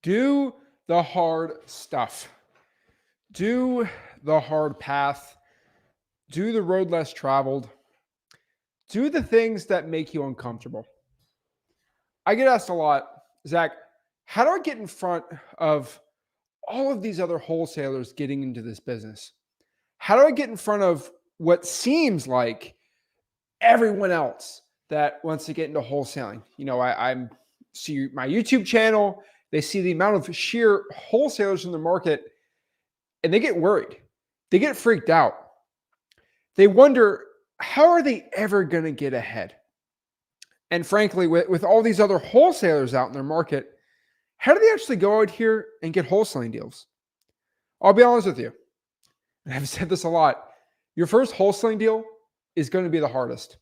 Do the hard stuff. Do the hard path. Do the road less traveled. Do the things that make you uncomfortable. I get asked a lot, Zach, how do I get in front of all of these other wholesalers getting into this business? How do I get in front of what seems like everyone else that wants to get into wholesaling? I'm see my YouTube channel, they see the amount of sheer wholesalers in the market and they get worried. They get freaked out. They wonder, how are they ever going to get ahead? And frankly, with all these other wholesalers out in their market, how do they actually go out here and get wholesaling deals? I'll be honest with you. And I've said this a lot. Your first wholesaling deal is going to be the hardest.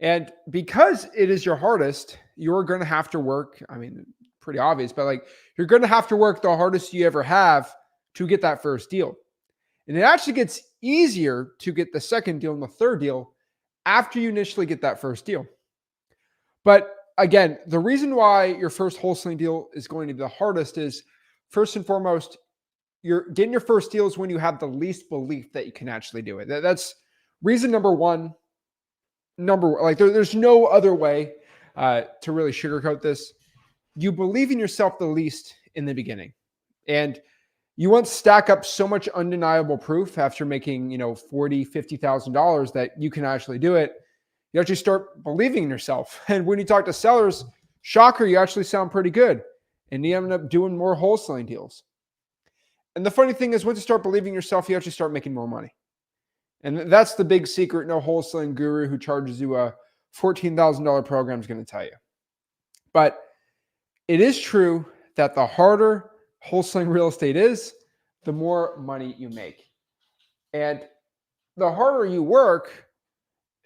And because it is your hardest, you're going to have to work. I mean, pretty obvious, but like you're going to have to work the hardest you ever have to get that first deal. And it actually gets easier to get the second deal and the third deal after you initially get that first deal. But again, the reason why your first wholesaling deal is going to be the hardest is, first and foremost, you're getting your first deals when you have the least belief that you can actually do it. That's reason number one. There's no other way to really sugarcoat this. You believe in yourself the least in the beginning, and you want to stack up so much undeniable proof after making $40,000, $50,000 that you can actually do it. You actually start believing in yourself, and when you talk to sellers, shocker, you actually sound pretty good, and you end up doing more wholesaling deals. And the funny thing is, once you start believing in yourself, you actually start making more money. And that's the big secret no wholesaling guru who charges you a $14,000 program is going to tell you. But it is true that the harder wholesaling real estate is, the more money you make. And the harder you work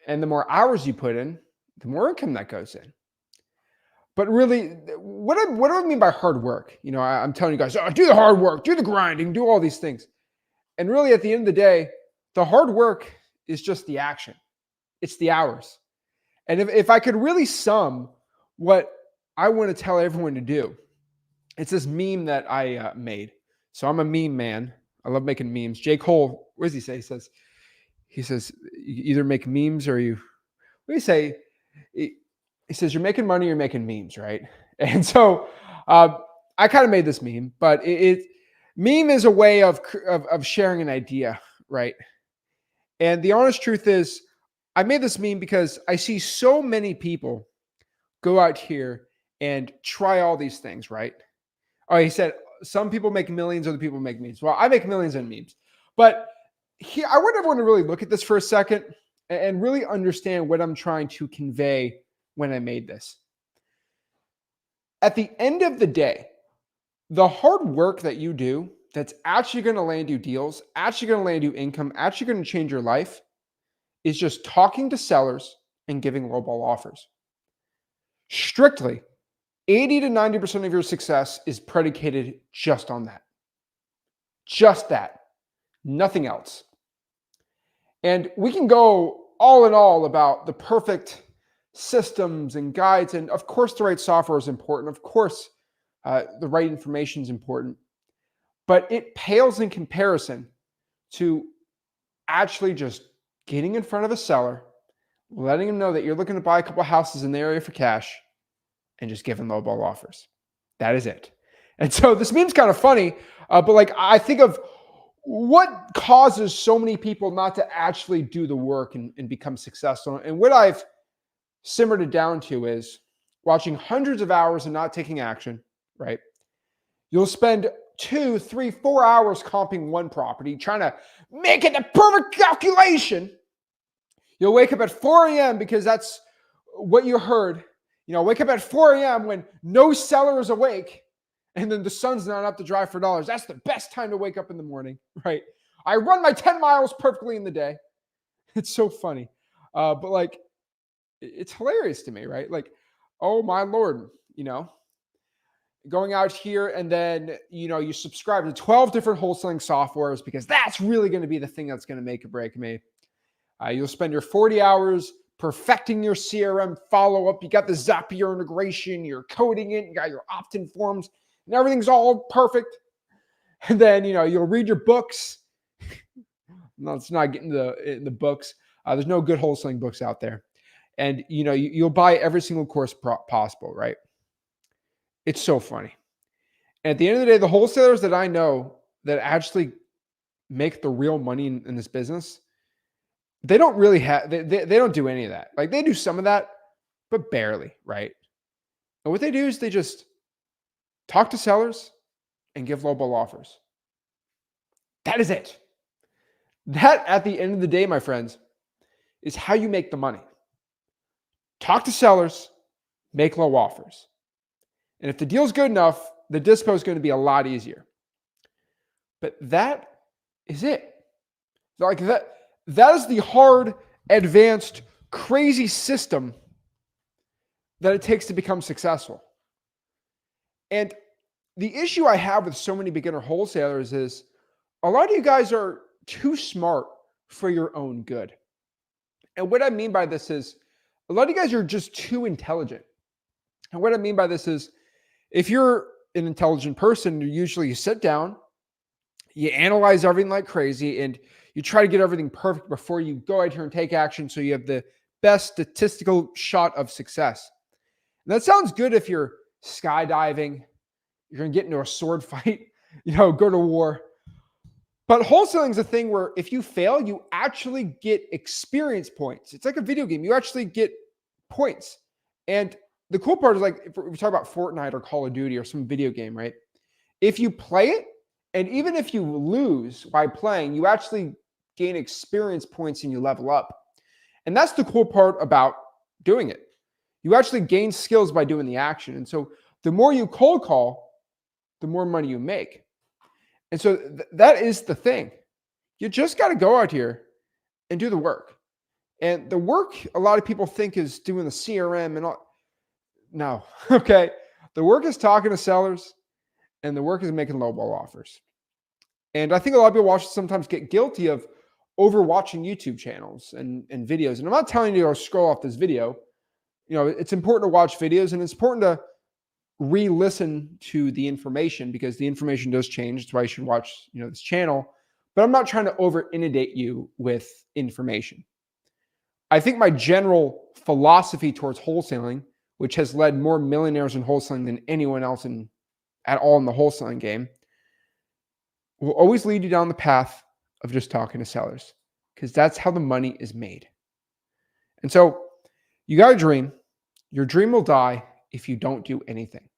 and the more hours you put in, the more income that goes in. But really, what do I mean by hard work? I'm telling you guys, do the hard work, do the grinding, do all these things. And really, at the end of the day, the hard work is just the action. It's the hours. And if I could really sum what I want to tell everyone to do, it's this meme that I made. So I'm a meme man. I love making memes. J. Cole, what does he say? He says, you either make memes or you, what do you say? He says, you're making money, you're making memes, right? And so I kind of made this meme, but meme is a way of sharing an idea, right? And the honest truth is, I made this meme because I see so many people go out here and try all these things, right? Oh, he said, some people make millions, other people make memes. Well, I make millions in memes. But here, I want everyone to really look at this for a second and really understand what I'm trying to convey when I made this. At the end of the day, the hard work that you do that's actually going to land you deals, actually going to land you income, actually going to change your life is just talking to sellers and giving lowball offers. Strictly, 80 to 90% of your success is predicated just on that. Just that. Nothing else. And we can go all in all about the perfect systems and guides. And of course, the right software is important. Of course, the right information is important. But it pales in comparison to actually just getting in front of a seller, letting them know that you're looking to buy a couple of houses in the area for cash, and just giving lowball offers. That is it. And so this meme's kind of funny, but I think of what causes so many people not to actually do the work and become successful. And what I've simmered it down to is watching hundreds of hours and not taking action, right? You'll spend 2, 3, 4 hours comping one property, trying to make it the perfect calculation. You'll wake up at 4 a.m. because that's what you heard. Wake up at 4 a.m. when no seller is awake, and then the sun's not up to drive for dollars. That's the best time to wake up in the morning, right? I run my 10 miles perfectly in the day. It's so funny. But it's hilarious to me, right? Oh my Lord, going out here and then, you subscribe to 12 different wholesaling softwares because that's really going to be the thing that's going to make or break me. You'll spend your 40 hours perfecting your CRM follow-up. You got the Zapier integration, you're coding it, you got your opt-in forms. and everything's all perfect. And then, you'll read your books. No, let's not get into the books. There's no good wholesaling books out there. And, you'll buy every single course possible, right? It's so funny. And at the end of the day, the wholesalers that I know that actually make the real money in this business, they don't really have, they don't do any of that. Like, they do some of that, but barely, right? And what they do is they just talk to sellers and give lowball offers. That is it. That, at the end of the day, my friends, is how you make the money. Talk to sellers, make low offers. And if the deal's good enough, the dispo is going to be a lot easier. But that is it. Like that is the hard, advanced, crazy system that it takes to become successful. And the issue I have with so many beginner wholesalers is a lot of you guys are too smart for your own good. And what I mean by this is a lot of you guys are just too intelligent. And what I mean by this is if you're an intelligent person, you sit down, you analyze everything like crazy, and you try to get everything perfect before you go out here and take action so you have the best statistical shot of success. And that sounds good if you're skydiving, you're going to get into a sword fight, go to war. But wholesaling is a thing where if you fail, you actually get experience points. It's like a video game. You actually get points. And the cool part is, like, if we talk about Fortnite or Call of Duty or some video game, right? If you play it, and even if you lose by playing, you actually gain experience points and you level up. And that's the cool part about doing it. You actually gain skills by doing the action. And so the more you cold call, the more money you make. And so that is the thing. You just got to go out here and do the work. And the work a lot of people think is doing the CRM and all. No, okay. The work is talking to sellers, and the work is making lowball offers. And I think a lot of people sometimes get guilty of overwatching YouTube channels and videos. And I'm not telling you to scroll off this video. It's important to watch videos, and it's important to re-listen to the information because the information does change. That's why you should watch, this channel. But I'm not trying to over-inundate you with information. I think my general philosophy towards wholesaling, which has led more millionaires in wholesaling than anyone else at all in the wholesaling game, will always lead you down the path of just talking to sellers, because that's how the money is made. And so you got a dream. Your dream will die if you don't do anything.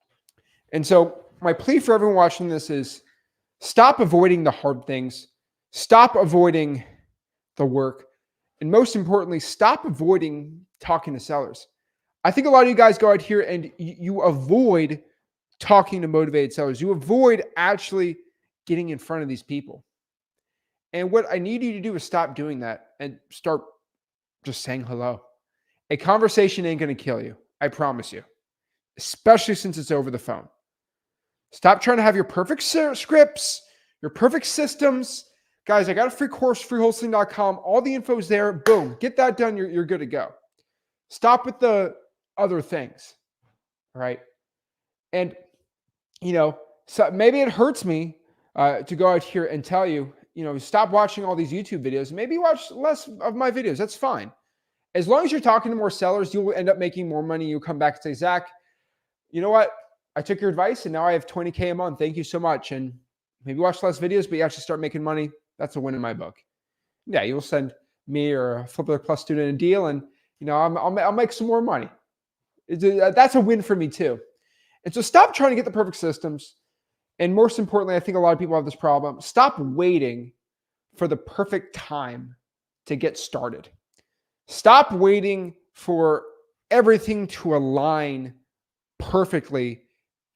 And so my plea for everyone watching this is stop avoiding the hard things. Stop avoiding the work. And most importantly, stop avoiding talking to sellers. I think a lot of you guys go out here and you avoid talking to motivated sellers. You avoid actually getting in front of these people. And what I need you to do is stop doing that and start just saying hello. A conversation ain't going to kill you. I promise you, especially since it's over the phone. Stop trying to have your perfect scripts, your perfect systems. Guys, I got a free course, freewholesaling.com. All the info is there. Boom, get that done. You're good to go. Stop with the other things, all right? And, so maybe it hurts me to go out here and tell you, stop watching all these YouTube videos. Maybe watch less of my videos. That's fine. As long as you're talking to more sellers, you'll end up making more money. You'll come back and say, Zach, you know what? I took your advice and now I have $20K a month. Thank you so much. And maybe watch less videos, but you actually start making money. That's a win in my book. Yeah, you'll send me or a Flip Plus student a deal, and I'll make some more money. That's a win for me too. And so stop trying to get the perfect systems. And most importantly, I think a lot of people have this problem. Stop waiting for the perfect time to get started. Stop waiting for everything to align perfectly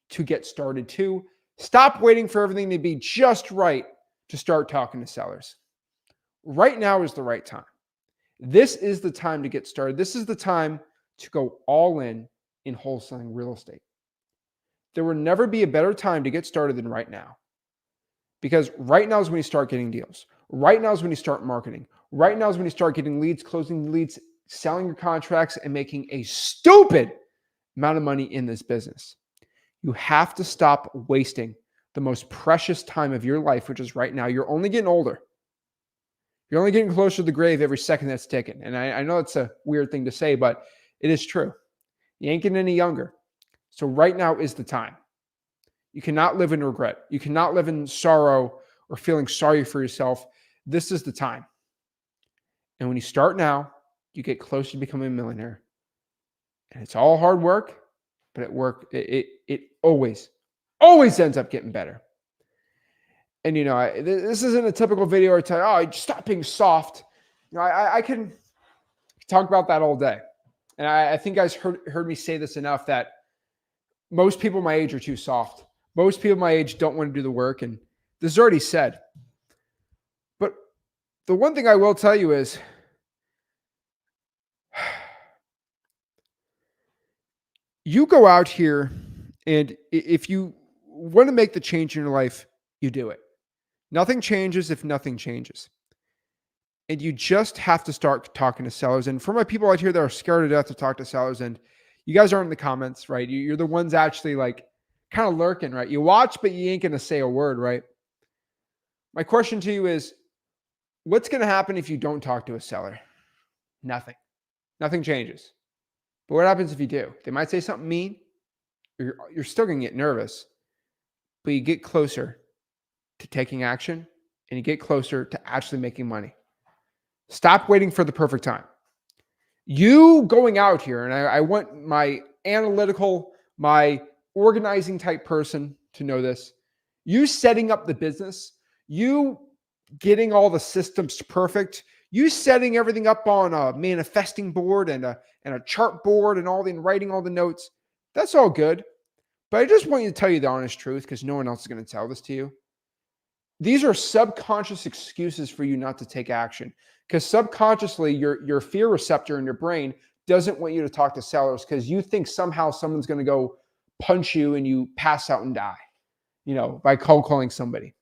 to get started too. Stop waiting for everything to be just right to start talking to sellers. Right now is the right time. This is the time to get started. This is the time to go all in wholesaling real estate. There will never be a better time to get started than right now. Because right now is when you start getting deals. Right now is when you start marketing. Right now is when you start getting leads, closing leads, selling your contracts, and making a stupid amount of money in this business. You have to stop wasting the most precious time of your life, which is right now. You're only getting older. You're only getting closer to the grave every second that's ticking. And I know it's a weird thing to say, but it is true. You ain't getting any younger. So right now is the time. You cannot live in regret. You cannot live in sorrow or feeling sorry for yourself. This is the time. And when you start now, you get closer to becoming a millionaire. And it's all hard work, but it always ends up getting better. And this isn't a typical video where I tell you, oh, stop being soft. I can talk about that all day. And I think you guys heard me say this enough that most people my age are too soft. Most people my age don't want to do the work. And this is already said. But the one thing I will tell you is you go out here, and if you want to make the change in your life, you do it. Nothing changes if nothing changes. And you just have to start talking to sellers. And for my people out here that are scared to death to talk to sellers, and you guys aren't in the comments, right? You're the ones actually like kind of lurking, right? You watch, but you ain't going to say a word, right? My question to you is, what's going to happen if you don't talk to a seller? Nothing. Nothing changes. But what happens if you do? They might say something mean. You're still going to get nervous, but you get closer to taking action, and you get closer to actually making money. Stop waiting for the perfect time. You going out here, and I want my analytical, my organizing type person to know this. You setting up the business, you getting all the systems perfect, you setting everything up on a manifesting board and a chart board and writing all the notes. That's all good. But I just want you to tell you the honest truth, because no one else is going to tell this to you. These are subconscious excuses for you not to take action, because subconsciously your fear receptor in your brain doesn't want you to talk to sellers, because you think somehow someone's going to go punch you and you pass out and die, by cold calling somebody.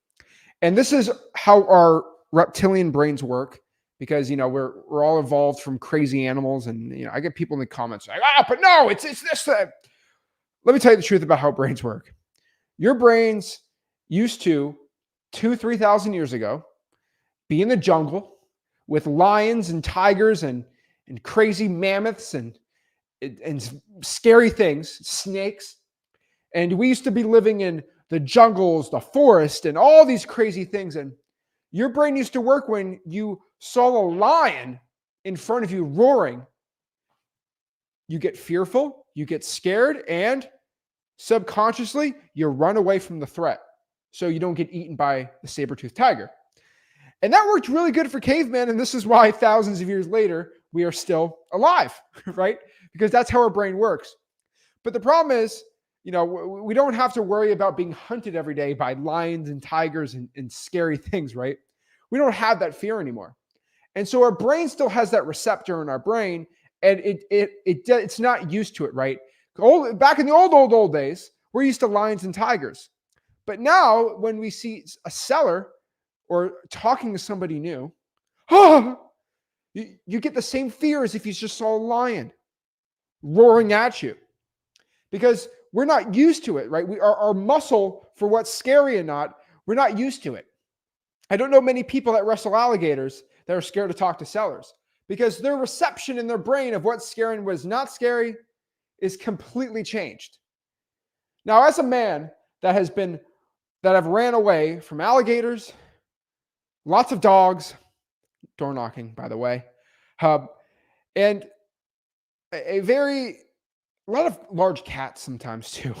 And this is how our reptilian brains work, because we're all evolved from crazy animals. And I get people in the comments like, but no, it's this thing. Let me tell you the truth about how brains work. Your brains used to 2,000-3,000 years ago be in the jungle with lions and tigers and crazy mammoths and scary things, snakes. And we used to be living in the jungles, the forest, and all these crazy things. And your brain used to work when you saw a lion in front of you roaring. You get fearful, you get scared, and subconsciously, you run away from the threat so you don't get eaten by the saber-toothed tiger. And that worked really good for cavemen, and this is why thousands of years later, we are still alive, right? Because that's how our brain works. But the problem is, we don't have to worry about being hunted every day by lions and tigers and scary things, right? We don't have that fear anymore. And so our brain still has that receptor in our brain, and it's not used to it, right? Back in the old days, we're used to lions and tigers. But now when we see a seller or talking to somebody new, you get the same fear as if you just saw a lion roaring at you, because we're not used to it, right? Our muscle for what's scary and not, we're not used to it. I don't know many people that wrestle alligators that are scared to talk to sellers, because their reception in their brain of what's scary and what's not scary is completely changed. Now, as a man that have ran away from alligators, lots of dogs, door knocking, by the way, and a lot of large cats sometimes too.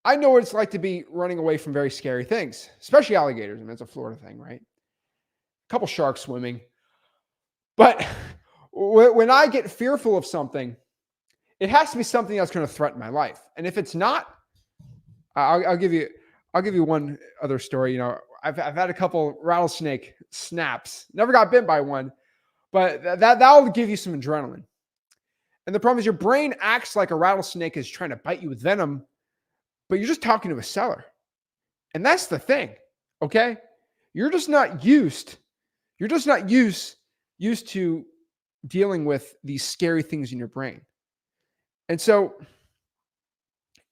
I know what it's like to be running away from very scary things, especially alligators. I mean, it's a Florida thing, right? A couple sharks swimming. But when I get fearful of something, it has to be something that's going to threaten my life. And if it's not, I'll give you one other story. I've had a couple rattlesnake snaps. Never got bit by one, but that'll give you some adrenaline. And the problem is your brain acts like a rattlesnake is trying to bite you with venom, but you're just talking to a seller. And that's the thing, okay? You're just not used to dealing with these scary things in your brain. And so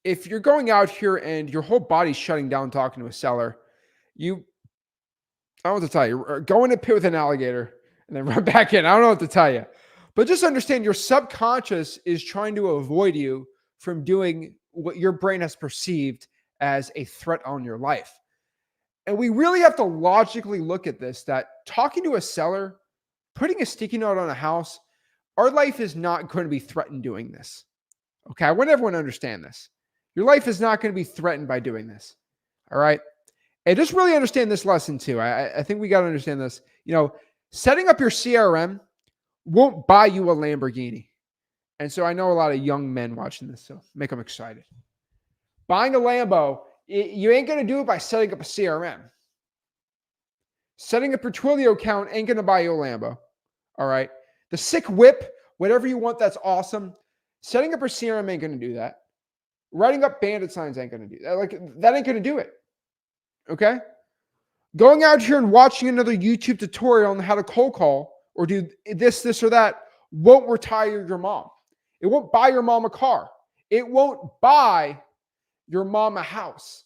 if you're going out here and your whole body's shutting down talking to a seller, you I don't know what to tell you. Go in a pit with an alligator and then run back in. I don't know what to tell you. But just understand your subconscious is trying to avoid you from doing what your brain has perceived as a threat on your life. And we really have to logically look at this, that talking to a seller, putting a sticky note on a house, our life is not going to be threatened doing this. Okay. I want everyone to understand this. Your life is not going to be threatened by doing this. All right. And just really understand this lesson too. I think we got to understand this. Setting up your CRM won't buy you a Lamborghini. And so I know a lot of young men watching this, so make them excited. Buying a Lambo, you ain't going to do it by setting up a CRM. Setting up your Twilio account ain't going to buy you a Lambo. All right. The sick whip, whatever you want, that's awesome. Setting up your CRM ain't going to do that. Writing up bandit signs ain't going to do that. That ain't going to do it. Okay. Going out here and watching another YouTube tutorial on how to cold call or do this, or that won't retire your mom. It won't buy your mom a car. It won't buy your mom a house.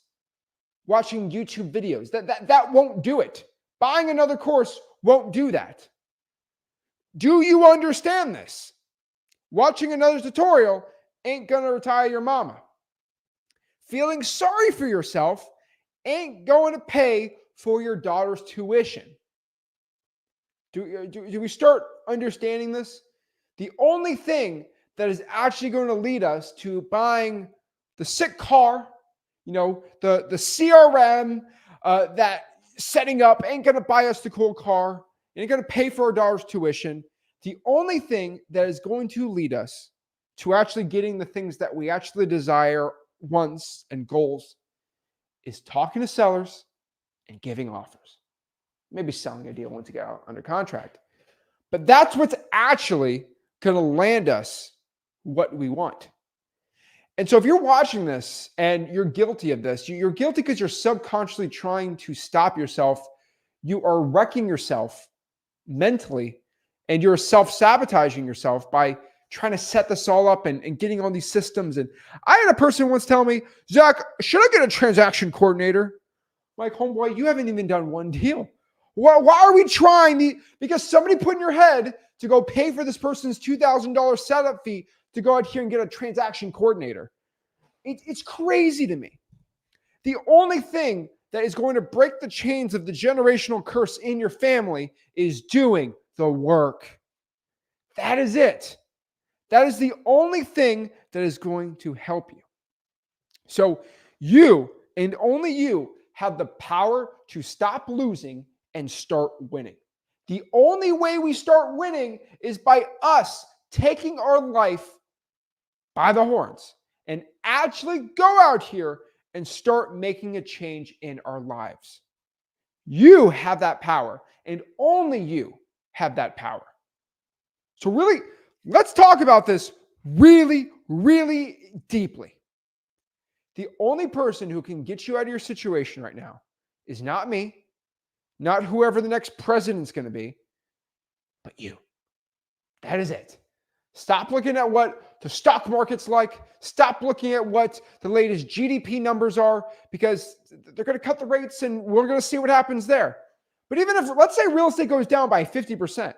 Watching YouTube videos, that won't do it. Buying another course won't do that. Do you understand this? Watching another tutorial ain't going to retire your mama. Feeling sorry for yourself ain't going to pay for your daughter's tuition. Do we start understanding this? The only thing that is actually going to lead us to buying the sick car, the CRM, that setting up ain't going to buy us the cool car, ain't going to pay for our daughter's tuition. The only thing that is going to lead us to actually getting the things that we actually desire, wants, and goals is talking to sellers and giving offers. Maybe selling a deal once you get out under contract. But that's what's actually going to land us what we want. And so if you're watching this and you're guilty of this, you're guilty because you're subconsciously trying to stop yourself. You are wrecking yourself mentally, and you're self-sabotaging yourself by trying to set this all up and getting all these systems. And I had a person once tell me, Zach, should I get a transaction coordinator? I'm like, homeboy, you haven't even done one deal. Why are we trying? Because somebody put in your head to go pay for this person's $2,000 setup fee to go out here and get a transaction coordinator. It's crazy to me. The only thing that is going to break the chains of the generational curse in your family is doing the work. That is it. That is the only thing that is going to help you. So you and only you have the power to stop losing and start winning. The only way we start winning is by us taking our life by the horns and actually go out here and start making a change in our lives. You have that power, and only you have that power. So really, let's talk about this really, really deeply. The only person who can get you out of your situation right now is not me, not whoever the next president's going to be, but you. That is it. Stop looking at what the stock market's like. Stop looking at what the latest GDP numbers are, because they're going to cut the rates and we're going to see what happens there. But even if, let's say real estate goes down by 50%,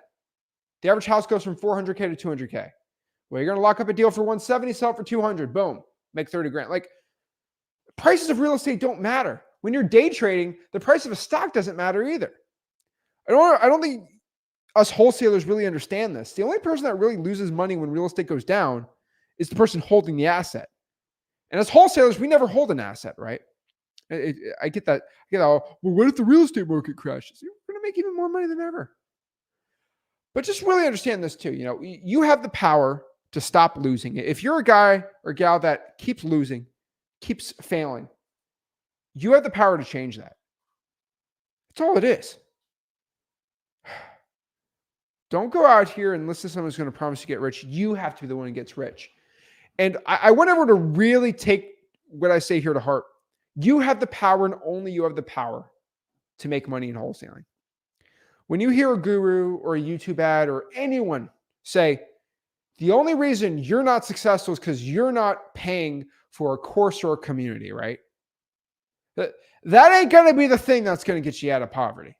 the average house goes from 400K to 200K. Well, you're going to lock up a deal for 170, sell it for 200, boom, make 30 grand. Like, prices of real estate don't matter. When you're day trading, the price of a stock doesn't matter either. I don't think us wholesalers really understand this. The only person that really loses money when real estate goes down is the person holding the asset. And as wholesalers, we never hold an asset, right? I get that. Well, what if the real estate market crashes? You're going to make even more money than ever. But just really understand this too. You have the power to stop losing. If you're a guy or gal that keeps losing, keeps failing, you have the power to change that. That's all it is. Don't go out here and listen to someone who's going to promise to get rich. You have to be the one who gets rich. And I want everyone to really take what I say here to heart. You have the power, and only you have the power to make money in wholesaling. When you hear a guru or a YouTube ad or anyone say, The only reason you're not successful is because you're not paying for a course or a community, right? That ain't going to be the thing that's going to get you out of poverty.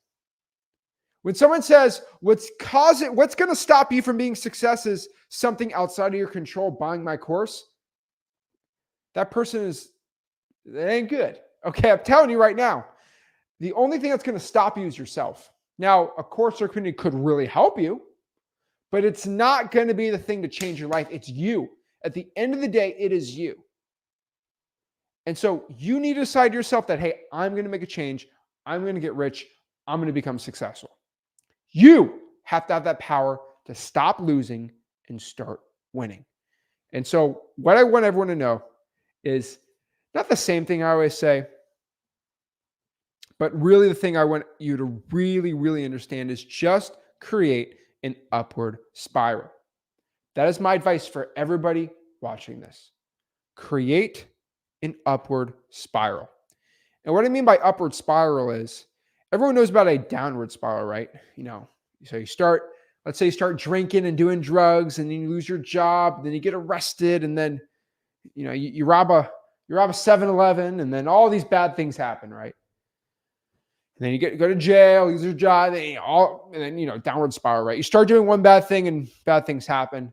When someone says what's going to stop you from being success is something outside of your control, buying my course, that person that ain't good. Okay, I'm telling you right now, the only thing that's going to stop you is yourself. Now, a course or community could really help you, but it's not going to be the thing to change your life. It's you. At the end of the day, it is you. And so you need to decide to yourself that, hey, I'm going to make a change. I'm going to get rich. I'm going to become successful. You have to have that power to stop losing and start winning. And so what I want everyone to know is not the same thing I always say, but really the thing I want you to really, really understand is just create an upward spiral. That is my advice for everybody watching this. Create an upward spiral. And what I mean by upward spiral is everyone knows about a downward spiral, right? So let's say you start drinking and doing drugs and then you lose your job, then you get arrested and then, you rob a 7-Eleven and then all these bad things happen, right? And then you go to jail, lose your job, and then downward spiral, right? You start doing one bad thing and bad things happen.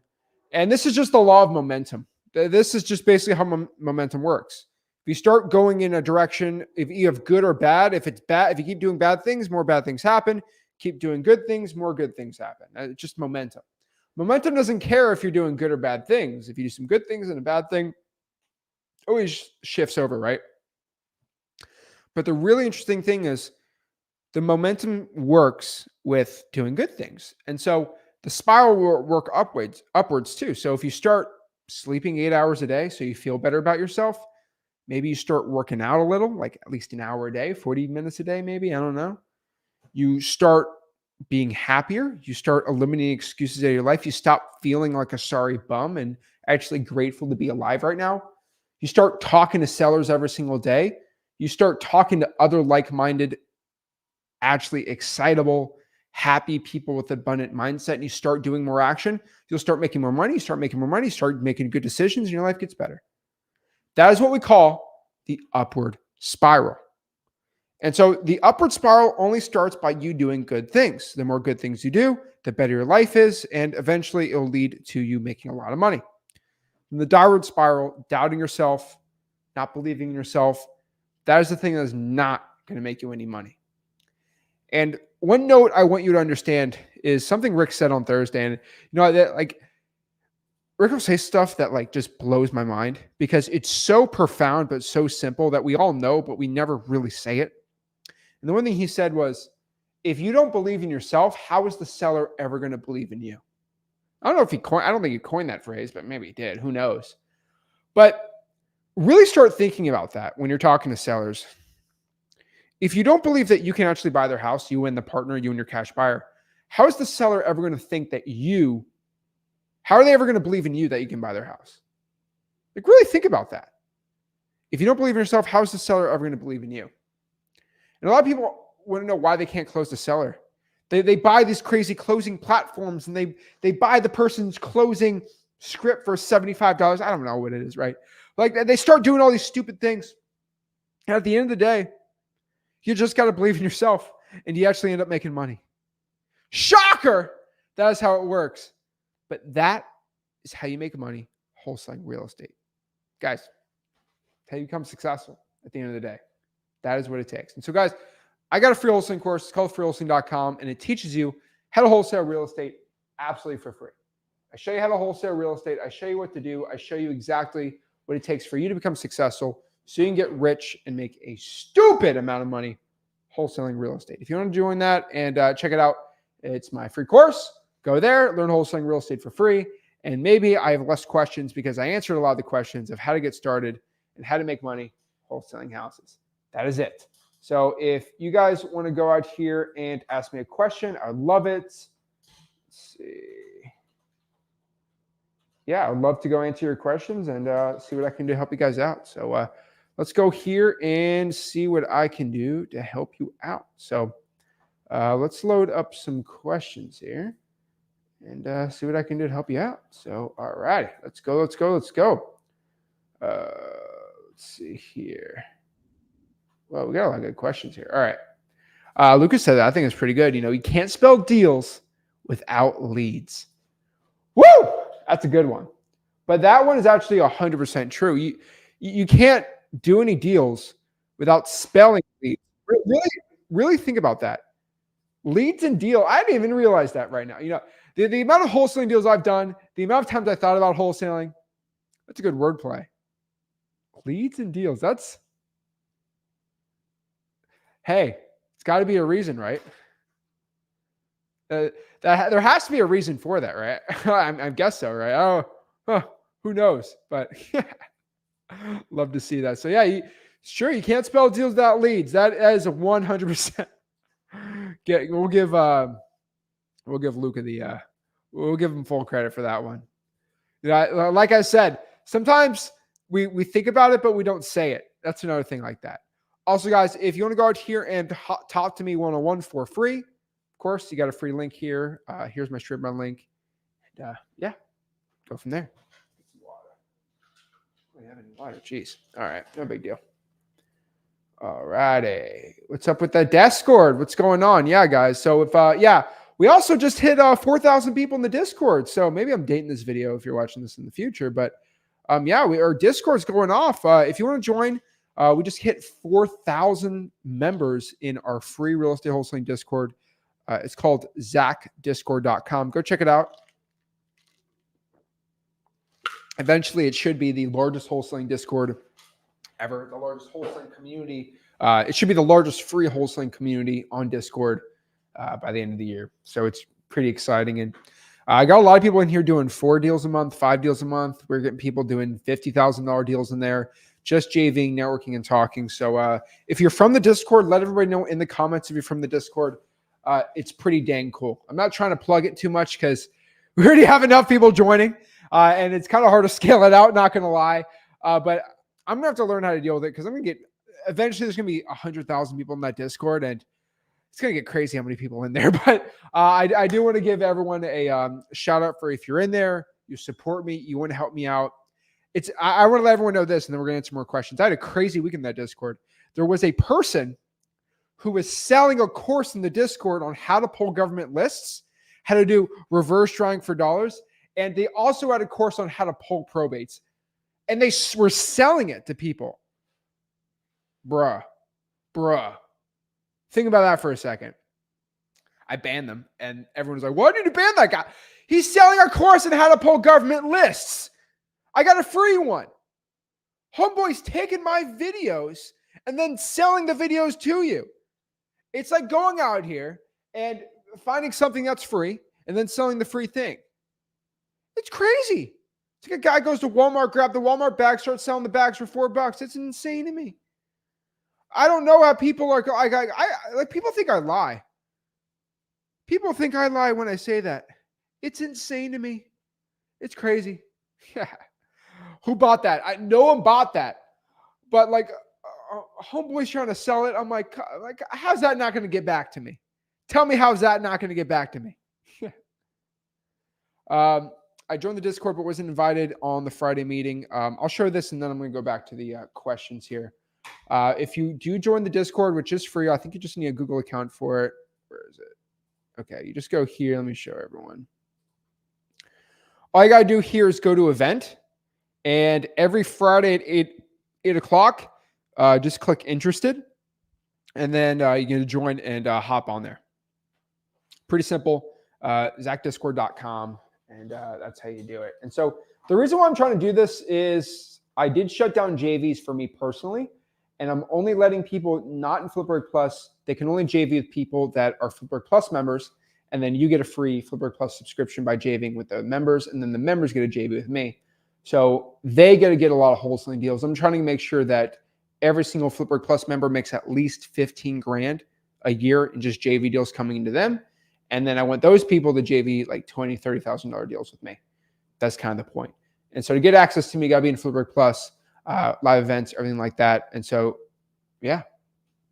And this is just the law of momentum. This is just basically how momentum works. If you start going in a direction, if you have good or bad, if it's bad, if you keep doing bad things, more bad things happen. Keep doing good things, more good things happen. It's just momentum. Momentum doesn't care if you're doing good or bad things. If you do some good things and a bad thing, always shifts over, right? But the really interesting thing is the momentum works with doing good things. And so the spiral will work upwards too. So if you start sleeping 8 hours a day so you feel better about yourself, maybe you start working out a little, like at least an hour a day, 40 minutes a day, maybe, I don't know. You start being happier. You start eliminating excuses out of your life. You stop feeling like a sorry bum and actually grateful to be alive right now. You start talking to sellers every single day. You start talking to other like-minded, actually excitable, happy people with abundant mindset, and you start doing more action. You'll start making more money. You start making more money. You start making good decisions, and your life gets better. That is what we call the upward spiral. And so the upward spiral only starts by you doing good things. The more good things you do, the better your life is, and eventually it'll lead to you making a lot of money. In the downward spiral, doubting yourself, not believing in yourself, that is the thing that is not going to make you any money. And one note I want you to understand is something Rick said on Thursday. And Rick will say stuff that just blows my mind because it's so profound, but so simple that we all know, but we never really say it. And the one thing he said was, if you don't believe in yourself, how is the seller ever going to believe in you? I don't know if I don't think he coined that phrase, but maybe he did. Who knows? But really start thinking about that when you're talking to sellers. If you don't believe that you can actually buy their house, you and the partner, you and your cash buyer, how is the seller ever going to think that how are they ever going to believe in you that you can buy their house? Really think about that. If you don't believe in yourself, how is the seller ever going to believe in you? And a lot of people want to know why they can't close the seller. They buy these crazy closing platforms and they buy the person's closing script for $75. I don't know what it is, right? They start doing all these stupid things. And at the end of the day, you just got to believe in yourself and you actually end up making money. Shocker! That is how it works. But that is how you make money wholesaling real estate. Guys, how you become successful at the end of the day. That is what it takes. And so, guys, I got a free wholesaling course. It's called freewholesaling.com, and it teaches you how to wholesale real estate absolutely for free. I show you how to wholesale real estate. I show you what to do. I show you exactly what it takes for you to become successful so you can get rich and make a stupid amount of money wholesaling real estate. If you want to join that and check it out, it's my free course. Go there, learn wholesaling real estate for free. And maybe I have less questions because I answered a lot of the questions of how to get started and how to make money wholesaling houses. That is it. So if you guys want to go out here and ask me a question, I'd love it. Let's see. Yeah, I'd love to go answer your questions and see what I can do to help you guys out. So let's go here and see what I can do to help you out. So let's load up some questions here. and see what I can do to help you out. So, all right, let's go. Let's see here. Well, we got a lot of good questions here. All right. Lucas said that I think it's pretty good. You can't spell deals without leads. Woo! That's a good one. But that one is actually 100% true. You can't do any deals without spelling leads. Really think about that. Leads and deal. I didn't even realize that right now. The amount of wholesaling deals I've done, the amount of times I thought about wholesaling, that's a good wordplay. Leads and deals. Hey, it's got to be a reason, right? There has to be a reason for that, right? I guess so, right? Who knows? But love to see that. So yeah, sure, you can't spell deals without leads. That is 100%. We'll give Luca we'll give him full credit for that one. Like I said, sometimes we think about it, but we don't say it. That's another thing like that. Also, guys, if you want to go out here and talk to me one-on-one for free, of course, you got a free link here. Here's my strip run link. And yeah, go from there. We have any water? Jeez. All right, no big deal. All righty. What's up with that Discord? What's going on? Yeah, guys. So we also just hit 4,000 people in the Discord. So maybe I'm dating this video if you're watching this in the future. But our Discord's going off. If you want to join, we just hit 4,000 members in our free real estate wholesaling Discord. It's called zachdiscord.com. Go check it out. Eventually, it should be the largest wholesaling Discord ever, the largest wholesaling community. It should be the largest free wholesaling community on Discord by the end of the year. So it's pretty exciting. And I got a lot of people in here doing 4 deals a month, 5 deals a month. We're getting people doing $50,000 deals in there, just JVing, networking, and talking. So if you're from the Discord, let everybody know in the comments if you're from the Discord. It's pretty dang cool. I'm not trying to plug it too much because we already have enough people joining, and it's kind of hard to scale it out, not going to lie. But I'm going to have to learn how to deal with it because eventually there's going to be 100,000 people in that Discord, and it's going to get crazy how many people in there. But I do want to give everyone a shout out for if you're in there, you support me, you want to help me out. I want to let everyone know this, and then we're going to answer more questions. I had a crazy week in that Discord. There was a person who was selling a course in the Discord on how to pull government lists, how to do reverse drawing for dollars, and they also had a course on how to pull probates. And they were selling it to people. Bruh. Think about that for a second. I banned them, and everyone was like, why did you ban that guy? He's selling a course on how to pull government lists. I got a free one. Homeboy's taking my videos and then selling the videos to you. It's like going out here and finding something that's free and then selling the free thing. It's crazy. It's like a guy goes to Walmart, grab the Walmart bag, starts selling the bags for $4. It's insane to me. I don't know how people are. Like people think I lie. People think I lie when I say that. It's insane to me. It's crazy. Yeah. Who bought that? No one bought that. But like, homeboy's trying to sell it. I'm like, how's that not going to get back to me? Tell me how's that not going to get back to me? I joined the Discord, but wasn't invited on the Friday meeting. I'll show this, and then I'm going to go back to the questions here. If you do join the Discord, which is free, I think you just need a Google account for it. Where is it? Okay, you just go here. Let me show everyone. All you got to do here is go to event, and every Friday at 8 o'clock, just click interested, and then you're going to join and hop on there. Pretty simple. zachdiscord.com, and that's how you do it. And so the reason why I'm trying to do this is I did shut down JVs for me personally, and I'm only letting people not in Flipboard Plus. They can only JV with people that are Flipboard Plus members, and then you get a free Flipboard Plus subscription by JVing with the members, and then the members get a JV with me. So they get a lot of wholesaling deals. I'm trying to make sure that every single Flipboard Plus member makes at least 15 grand a year in just JV deals coming into them. And then I want those people to JV like $20,000, $30,000 deals with me. That's kind of the point. And so to get access to me, you got to be in Flipboard Plus, live events, everything like that. And so, yeah,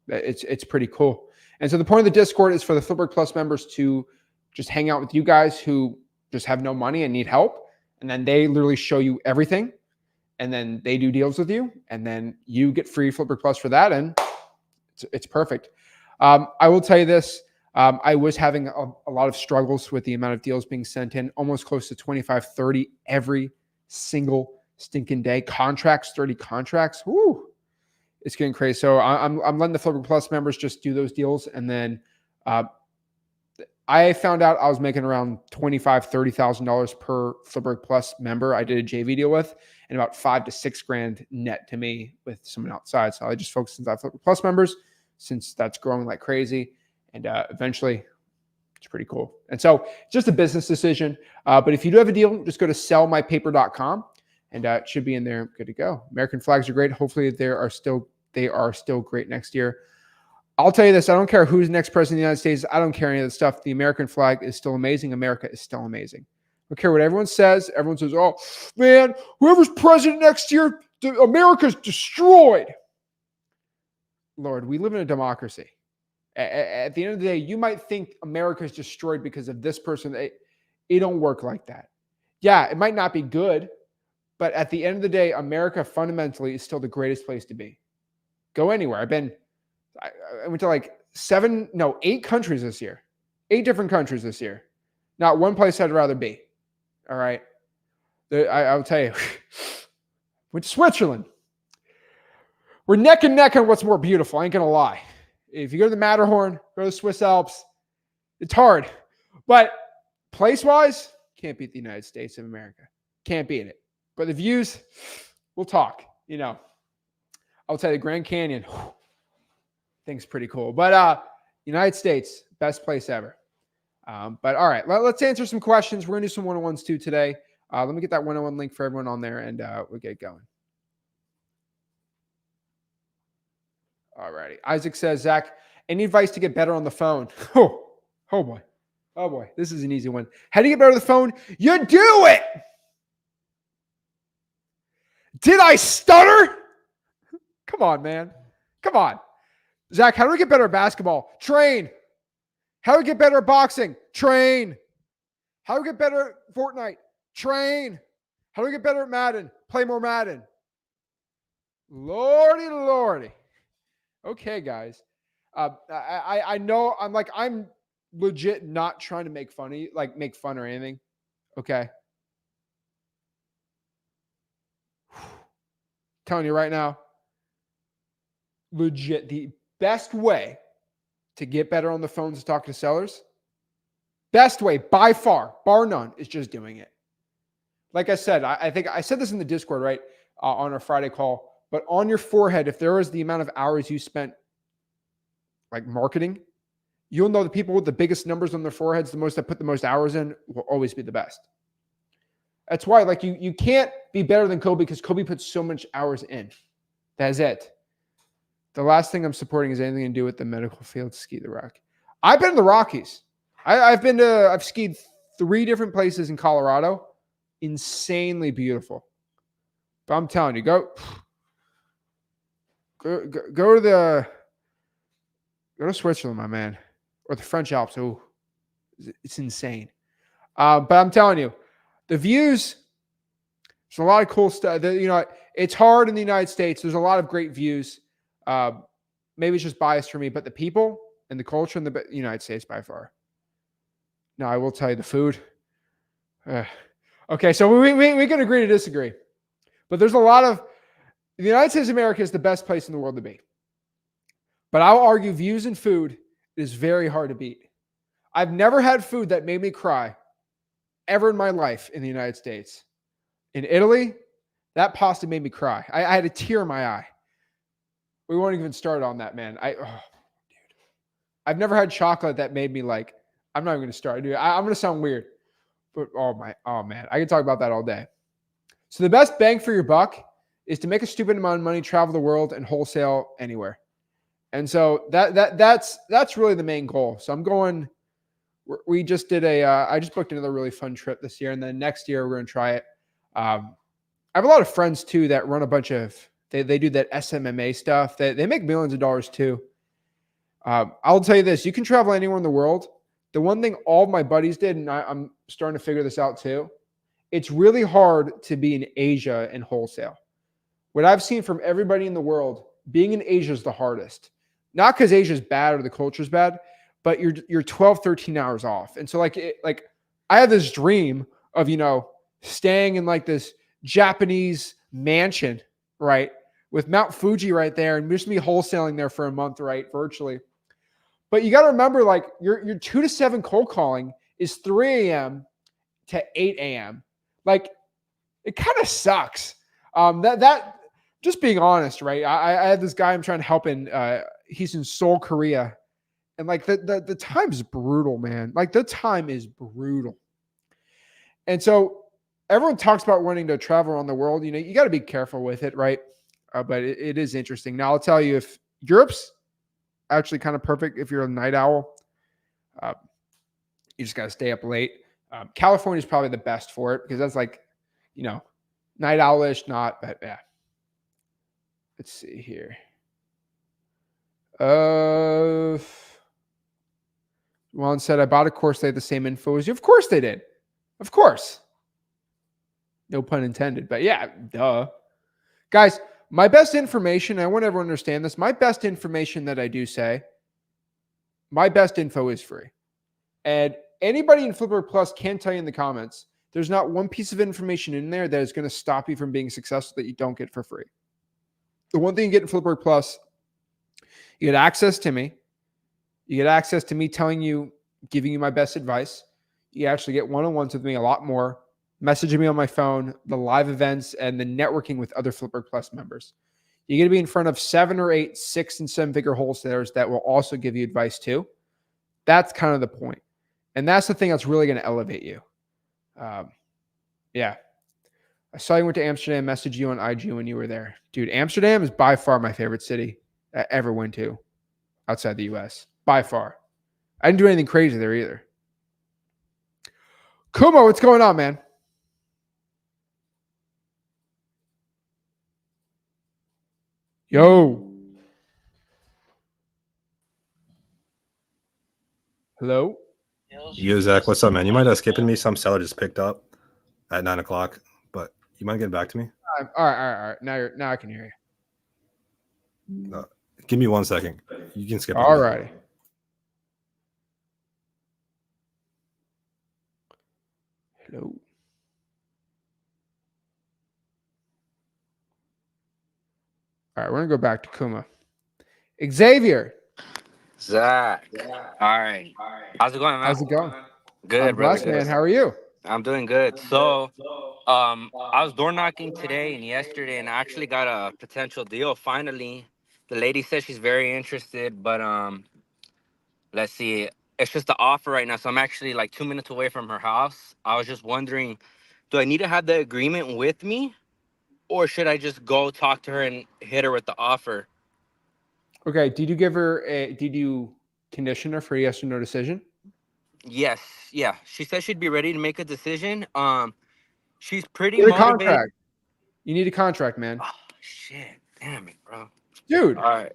it's pretty cool. And so the point of the Discord is for the Flipboard Plus members to just hang out with you guys who just have no money and need help. And then they literally show you everything. And then they do deals with you. And then you get free Flipbook Plus for that. And it's perfect. I will tell you this. I was having a lot of struggles with the amount of deals being sent in, almost close to 25, 30 every single stinking day. Contracts, 30 contracts. Woo, it's getting crazy. So I'm letting the Flipbook Plus members just do those deals. And then I found out I was making around $25,000, $30,000 per Flipbook Plus member I did a JV deal with, and about $5,000 to $6,000 net to me with someone outside. So I just focused on Flipbook Plus members since that's growing like crazy. And eventually, it's pretty cool. And so just a business decision. But if you do have a deal, just go to sellmypaper.com and it should be in there. Good to go. American flags are great. Hopefully they are still great next year. I'll tell you this. I don't care who's next president of the United States. I don't care any of that stuff. The American flag is still amazing. America is still amazing. I don't care what everyone says. Everyone says, oh, man, whoever's president next year, America's destroyed. Lord, we live in a democracy. At the end of the day, you might think America is destroyed because of this person. It don't work like that. Yeah, it might not be good, but at the end of the day, America fundamentally is still the greatest place to be. Go anywhere. I went to like 8 countries this year. 8 different countries this year. Not one place I'd rather be. All right. I'll tell you. Went to Switzerland. We're neck and neck on what's more beautiful. I ain't going to lie. If you go to the Matterhorn, go to the Swiss Alps, it's hard. But place-wise, can't beat the United States of America. Can't beat it. But the views, we'll talk. I'll tell you, the Grand Canyon, thing's pretty cool. But United States, best place ever. But all right, let's answer some questions. We're going to do some one-on-ones too today. Let me get that one-on-one link for everyone on there, and we'll get going. All righty. Isaac says, Zach, any advice to get better on the phone? Oh boy. Oh boy. This is an easy one. How do you get better on the phone? You do it. Did I stutter? Come on, man. Come on. Zach, how do we get better at basketball? Train. How do we get better at boxing? Train. How do we get better at Fortnite? Train. How do we get better at Madden? Play more Madden. Lordy. Okay, guys. I know I'm legit not trying to make fun or anything. Okay. Telling you right now, legit, the best way to get better on the phones to talk to sellers, best way by far, bar none, is just doing it. Like I said, I think I said this in the Discord, right, on our Friday call. But on your forehead, if there is the amount of hours you spent like marketing, you'll know the people with the biggest numbers on their foreheads, the most that put the most hours in, will always be the best. That's why, like, you can't be better than Kobe because Kobe put so much hours in. That's it. The last thing I'm supporting is anything to do with the medical field. Ski the Rock. I've been to the Rockies. I've skied 3 different places in Colorado. Insanely beautiful. But I'm telling you, go to Switzerland, my man, or the French Alps. Oh, it's insane. But I'm telling you, the views. There's a lot of cool stuff. It's hard in the United States. There's a lot of great views. Maybe it's just biased for me, but the people and the culture in the United States by far. Now, I will tell you the food. Okay, so we can agree to disagree. But there's a lot of the United States of America is the best place in the world to be. But I'll argue views and food is very hard to beat. I've never had food that made me cry ever in my life in the United States. In Italy, that pasta made me cry. I had a tear in my eye. We won't even start on that, man. Dude. I've never had chocolate that made me like, I'm not even going to start. Dude, I'm going to sound weird. But oh man, I can talk about that all day. So the best bang for your buck is to make a stupid amount of money, travel the world, and wholesale anywhere. And so that's really the main goal. So I'm going. We just did I just booked another really fun trip this year, and then next year we're going to try it. I have a lot of friends too that run a bunch of. They do that SMMA stuff. They make millions of dollars too. I'll tell you this: you can travel anywhere in the world. The one thing all of my buddies did, and I'm starting to figure this out too, it's really hard to be in Asia and wholesale. What I've seen from everybody in the world, being in Asia is the hardest. Not because Asia is bad or the culture is bad, but you're 12, 13 hours off. And so like I have this dream of, staying in like this Japanese mansion, right? With Mount Fuji right there and just me wholesaling there for a month, right? Virtually. But you got to remember, like your 2 to 7 cold calling is 3 a.m. to 8 a.m. Like it kind of sucks. That just being honest, right? I had this guy I'm trying to help in. He's in Seoul, Korea, and like the time is brutal, man. Like the time is brutal, and so everyone talks about wanting to travel around the world. You got to be careful with it, right? But it is interesting. Now I'll tell you, if Europe's actually kind of perfect if you're a night owl. Uh, you just got to stay up late. California is probably the best for it because that's like, night owlish, not, but yeah. Let's see here. Juan said, I bought a course. They had the same info as you. Of course they did. Of course. No pun intended, but yeah, duh. Guys, my best information, I want everyone to understand this. My best information that I do say, my best info is free. And anybody in Flipboard Plus can tell you in the comments, there's not one piece of information in there that is going to stop you from being successful that you don't get for free. The one thing you get in Flipboard Plus, you get access to me. You get access to me telling you, giving you my best advice. You actually get one-on-ones with me a lot more, messaging me on my phone, the live events, and the networking with other Flipboard Plus members. You're going to be in front of 7 or 8, 6 and 7-figure wholesalers that will also give you advice too. That's kind of the point. And that's the thing that's really going to elevate you. Yeah. I saw you went to Amsterdam, messaged you on IG when you were there. Dude, Amsterdam is by far my favorite city I ever went to outside the US. By far. I didn't do anything crazy there either. Kumo, what's going on, man? Yo. Hello? Yo, Zach, what's up, man? You mind skipping me? Some seller just picked up at 9 o'clock, but you mind getting back to me? All right. Now I can hear you. Give me 1 second. You can skip. All right. Hello. All right, we're gonna go back to Kuma. Xavier. Zach. All right. How's it going, man? How's it going? Good, I'm blessed, brother. Man. How are you? I'm doing good. So, I was door knocking today and yesterday, and I actually got a potential deal. Finally, the lady said she's very interested, but let's see. It's just the offer right now, so I'm actually like 2 minutes away from her house. I was just wondering, do I need to have the agreement with me, or should I just go talk to her and hit her with the offer? Okay. Did you condition her for a yes or no decision? Yes. Yeah. She said she'd be ready to make a decision. She's pretty Get a motivated. contract. You need a contract, man. Oh, shit. Damn it, bro. Dude. All right.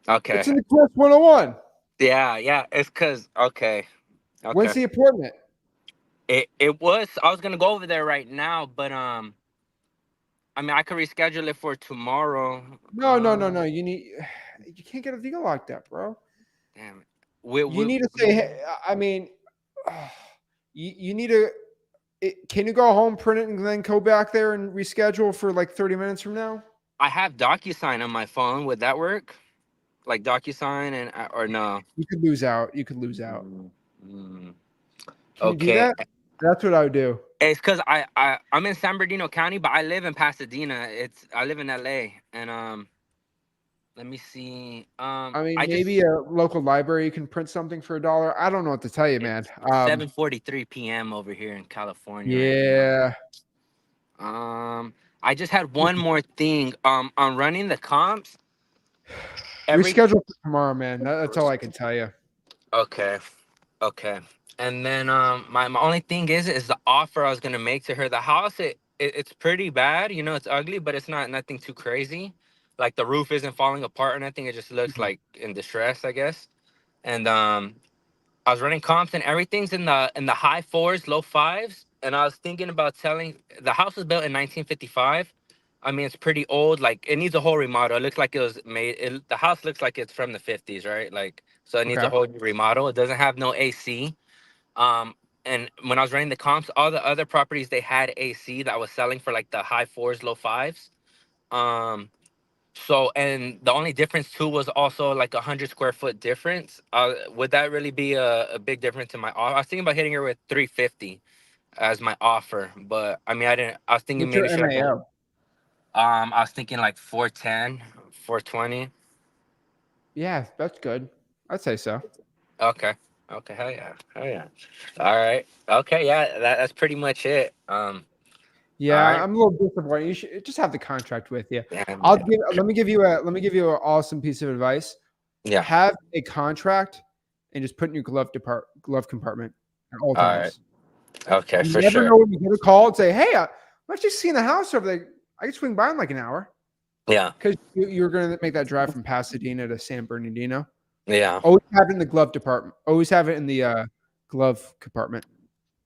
Okay. It's in the course 101. Yeah. It's because, okay. When's the appointment? It was, I was going to go over there right now, but, I mean, I could reschedule it for tomorrow. No. You can't get a deal locked up, bro. Damn it. You need to say, hey, I mean, you need to, can you go home, print it, and then go back there and reschedule for like 30 minutes from now? I have DocuSign on my phone. Would that work? Like DocuSign or no? You could lose out. Mm. Can you do that? That's what I would do. It's because I'm in San Bernardino County, but I live in Pasadena. I live in LA, and let me see. I mean, maybe a local library you can print something for $1. I don't know what to tell you, man. 7:43 p.m. over here in California. Yeah. Right. I just had one more thing. I'm running the comps. Reschedule for tomorrow, man. That's all I can tell you. Okay. And then my only thing is the offer I was gonna make to her. The house it's pretty bad. It's ugly, but it's nothing too crazy. Like the roof isn't falling apart or nothing. It just looks like in distress, I guess. And I was running comps and everything's in the high fours, low fives. And I was thinking about selling. The house was built in 1955. I mean, it's pretty old. Like it needs a whole remodel. It looks like it was made. The house looks like it's from the 50s, right? Like so, it needs a Okay. whole remodel. It doesn't have no AC. Um, and when I was running the comps, all the other properties they had AC that was selling for like the high fours, low fives. Um, so, and the only difference too was also like 100 square foot difference. Would that really be a big difference in my offer? I was thinking about hitting her with 350 as my offer, but I mean, I didn't. I was thinking What's maybe your should I go? MAO? I was thinking like 410, 420. Yeah, that's good. I'd say so. Okay. Okay. Hell yeah. Hell yeah. All right. Okay. Yeah. That's pretty much it. All Yeah, right. I'm a little disappointed. You should just have the contract with you. Yeah. Let me give you an awesome piece of advice. Yeah. Have a contract and just put in your glove compartment at all All right. times. Okay. You For never sure. know when you get a call and say, "Hey, I'm actually seeing a house over there. I can swing by in like an hour." Yeah. Because you're going to make that drive from Pasadena to San Bernardino. Yeah. Always have it in the glove department. Always have it in the glove compartment.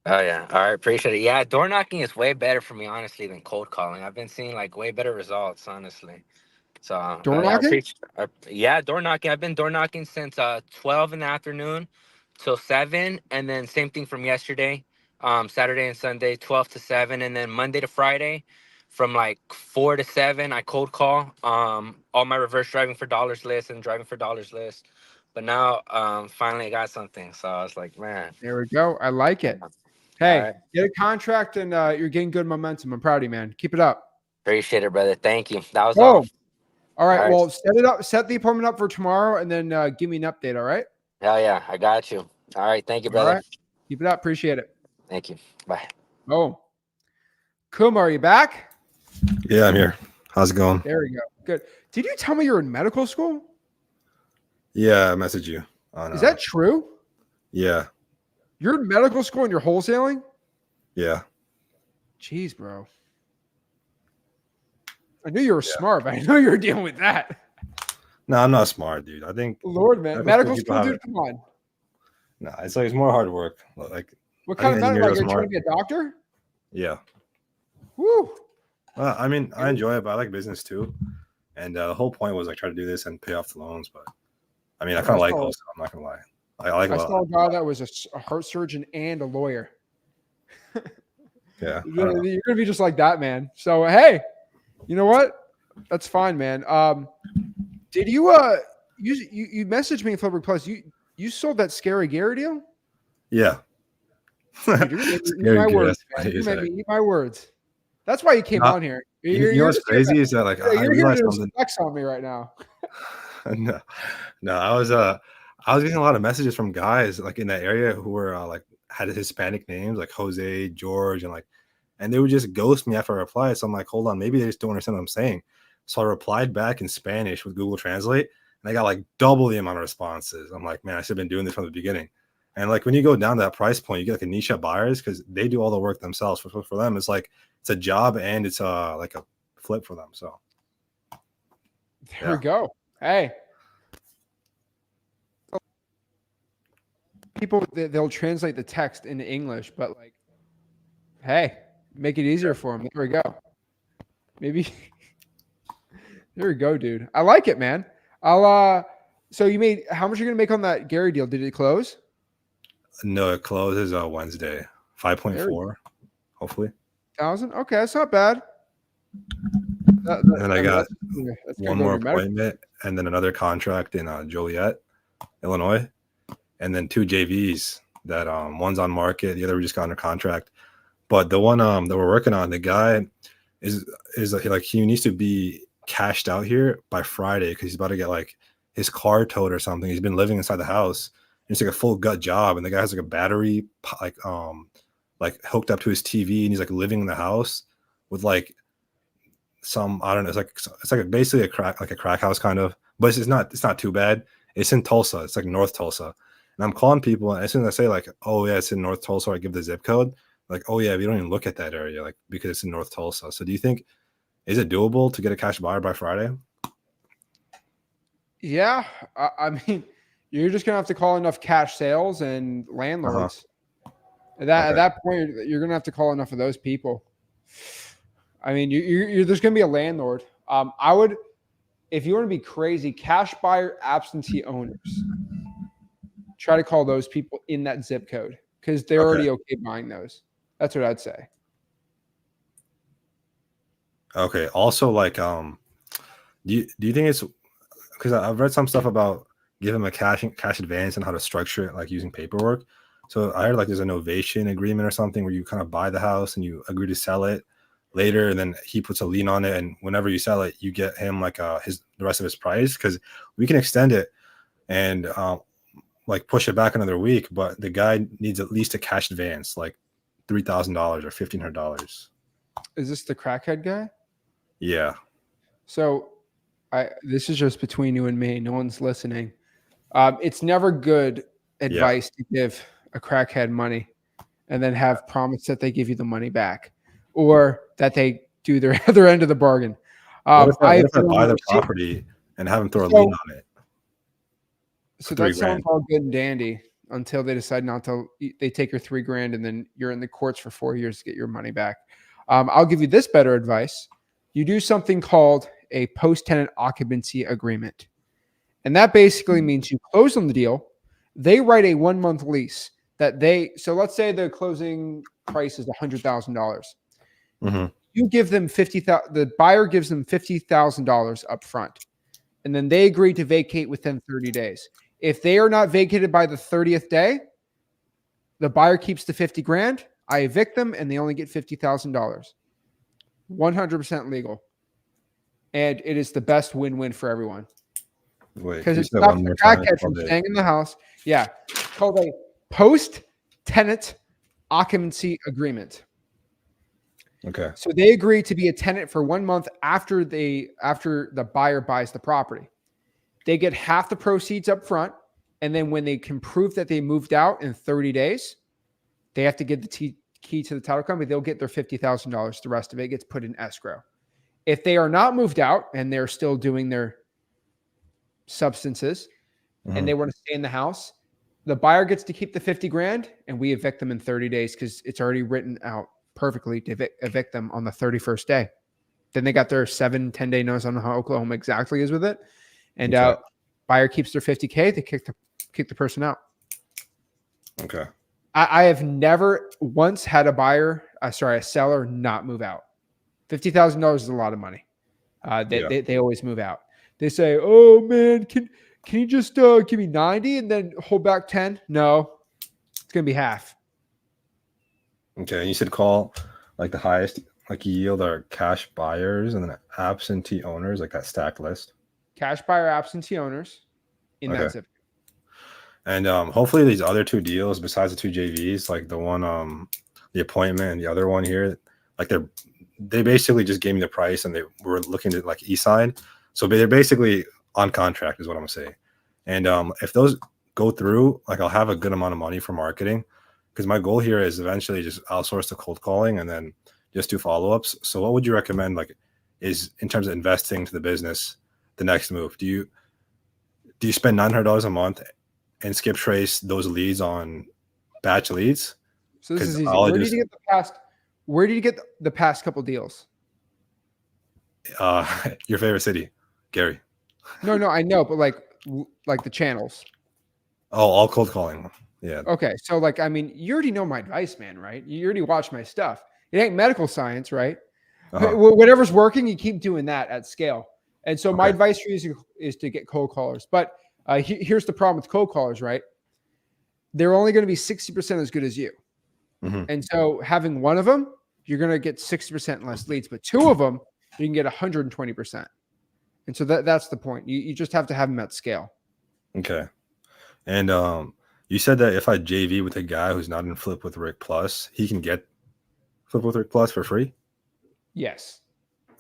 Oh yeah. All right. Appreciate it. Yeah. Door knocking is way better for me, honestly, than cold calling. I've been seeing like way better results, honestly. So Door yeah, knocking? yeah, door knocking. I've been door knocking since 12 in the afternoon till 7, and then same thing from yesterday, Saturday and Sunday, 12 to 7, and then Monday to Friday, from like 4 to 7, I cold call. All my reverse driving for dollars list and driving for dollars list. But now, finally, I got something. So I was like, man, There we go. I like it. all Hey, right, get a contract and you're getting good momentum. I'm proud of you, man. Keep it up. appreciate it, brother. Thank you. That was all. Oh, all All right. right, Well, set it up. Set the appointment up for tomorrow, and then give me an update. All right. hell yeah, I got you. All right, thank you, All brother. right. Keep it up. Appreciate it. Thank you. Bye. Oh, Kumar, are you back? Yeah, I'm here. How's it going? There we go. Good. Did you tell me you're in medical school? Yeah, I messaged you on. Is that true? Yeah, You're in medical school and you're wholesaling? yeah. Jeez, bro. I knew you were smart, but I know you were dealing with that. No, I'm not smart, dude. I think Lord, man. medical Medical people school, have dude, it. come on. No, it's like it's more hard work. Like What I kind think of medical? engineers Like are you're trying smart. to be a doctor? Yeah. Woo. I mean, I enjoy it, but I like business too. And the whole point was like try to do this and pay off the loans. But I mean, I kind of like wholesale. I'm not gonna lie. I like a I lot. saw a guy that was a heart surgeon and a lawyer. Yeah. You're gonna be just like that, man. So hey, you know what? That's fine, man. Did you you messaged me in Flipboard Plus? You sold that Scary Gary deal? Yeah. Dude, you're gonna make me eat Scary my Gary, words. that's Man. funny You're as gonna make heck. me eat my words. That's why you came No, on here. you know what's just here crazy is that like I you're here realized to something. flex on me right now. No, no, I was getting a lot of messages from guys like in that area who were like had Hispanic names like Jose, George, and they would just ghost me after I replied. So I'm like, hold on, maybe they just don't understand what I'm saying. So I replied back in Spanish with Google Translate, and I got like double the amount of responses. I'm like, man, I should have been doing this from the beginning. And like when you go down to that price point, you get like a niche of buyers because they do all the work themselves. For them, it's like it's a job and it's like a flip for them. So There we go. Hey. People they'll translate the text into English, but like, hey, make it easier for them. There we go. Maybe there we go, dude. I like it, man. I'll so you made how much are you gonna make on that Gary deal? Did it close? no, it closes Wednesday, 5.4, hopefully. 1,000? Okay, that's not bad. And then I got that's one more appointment and then another contract in Joliet, Illinois, and then 2 JVs that one's on market, the other we just got under contract. But the one that we're working on, the guy is like he needs to be cashed out here by Friday because he's about to get like his car towed or something. He's been living inside the house. It's like a full gut job, and the guy has like a battery like hooked up to his TV, and he's like living in the house with like some I don't know. It's like basically a crack house kind of, but it's not too bad. It's in Tulsa. It's like North Tulsa, and I'm calling people, and as soon as I say like, oh yeah, it's in North Tulsa, I give the zip code. Like, oh yeah, we don't even look at that area, like because it's in North Tulsa. So do you think is it doable to get a cash buyer by Friday? Yeah, I mean, You're just gonna have to call enough cash sales and landlords. At that point, you're gonna have to call enough of those people. I mean, there's gonna be a landlord. I would, if you want to be crazy, cash buyer absentee owners. Try to call those people in that zip code because they're already okay buying those. That's what I'd say. Okay. Also, like, do you think it's because I've read some stuff about giving them a cash advance and how to structure it, like using paperwork. So I heard like there's a novation agreement or something where you kind of buy the house and you agree to sell it later, and then he puts a lien on it, and whenever you sell it, you get him like the rest of his price, because we can extend it and like push it back another week, but the guy needs at least a cash advance, like $3,000 or $1,500. Is this the crackhead guy? Yeah. So this is just between you and me. No one's listening. It's never good advice to give a crackhead money and then have promised that they give you the money back or that they do their other end of the bargain. What if I buy the property and have them throw a lien on it? So that sounds all good and dandy until they decide not to. They take your $3,000 and then you're in the courts for 4 years to get your money back. I'll give you this better advice. You do something called a post-tenant occupancy agreement. And that basically means you close on the deal. They write a 1-month lease so let's say the closing price is $100,000. Mm-hmm. You give them $50,000. The buyer gives them $50,000 up front. And then they agree to vacate within 30 days. If they are not vacated by the 30th day, the buyer keeps the $50,000. I evict them and they only get $50,000. 100% legal. And it is the best win-win for everyone. Because it stops the crackhead from staying in the house. Yeah. It's called a post-tenant occupancy agreement. Okay. So they agree to be a tenant for 1 month after the buyer buys the property. They get half the proceeds up front. And then when they can prove that they moved out in 30 days, they have to give the key to the title company. They'll get their $50,000. The rest of it gets put in escrow. If they are not moved out and they're still doing their substances and they want to stay in the house, the buyer gets to keep the $50,000 and we evict them in 30 days because it's already written out perfectly to evict them on the 31st day. Then they got their 7-10 day notice on how Oklahoma exactly is with it. And buyer keeps their $50,000. They kick the person out. Okay. I have never once had a seller not move out. $50,000 is a lot of money. They always move out. They say, "Oh man, can you just give me 90 and then hold back 10?" No, it's gonna be half. Okay, you should call like the highest like yield are cash buyers and then absentee owners, like that stacked list. Cash buyer absentee owners in that zip. And hopefully these other two deals besides the two JVs, like the one the appointment and the other one here, like they basically just gave me the price and they were looking to like e-sign. So they're basically on contract is what I'm gonna say. And if those go through, like I'll have a good amount of money for marketing, because my goal here is eventually just outsource the cold calling and then just do follow-ups. So what would you recommend, like, is in terms of investing to the business, the next move? Do you spend $900 a month and skip trace those leads on batch leads? So this is easy. Where did you get the past couple deals? Your favorite city, Gary. No, I know, but like the channels. Oh, all cold calling. Yeah. Okay. So like, I mean, you already know my advice, man, right? You already watch my stuff. It ain't medical science, right? Whatever's working, you keep doing that at scale. And so my advice for you is to get cold callers. But here's the problem with cold callers, right? They're only going to be 60% as good as you. Mm-hmm. And so having one of them, you're going to get 60% less leads, but two of them, you can get 120%. And so that's the point. You just have to have them at scale. Okay. And you said that if I JV with a guy who's not in Flip with Rick Plus, he can get Flip with Rick Plus for free? Yes.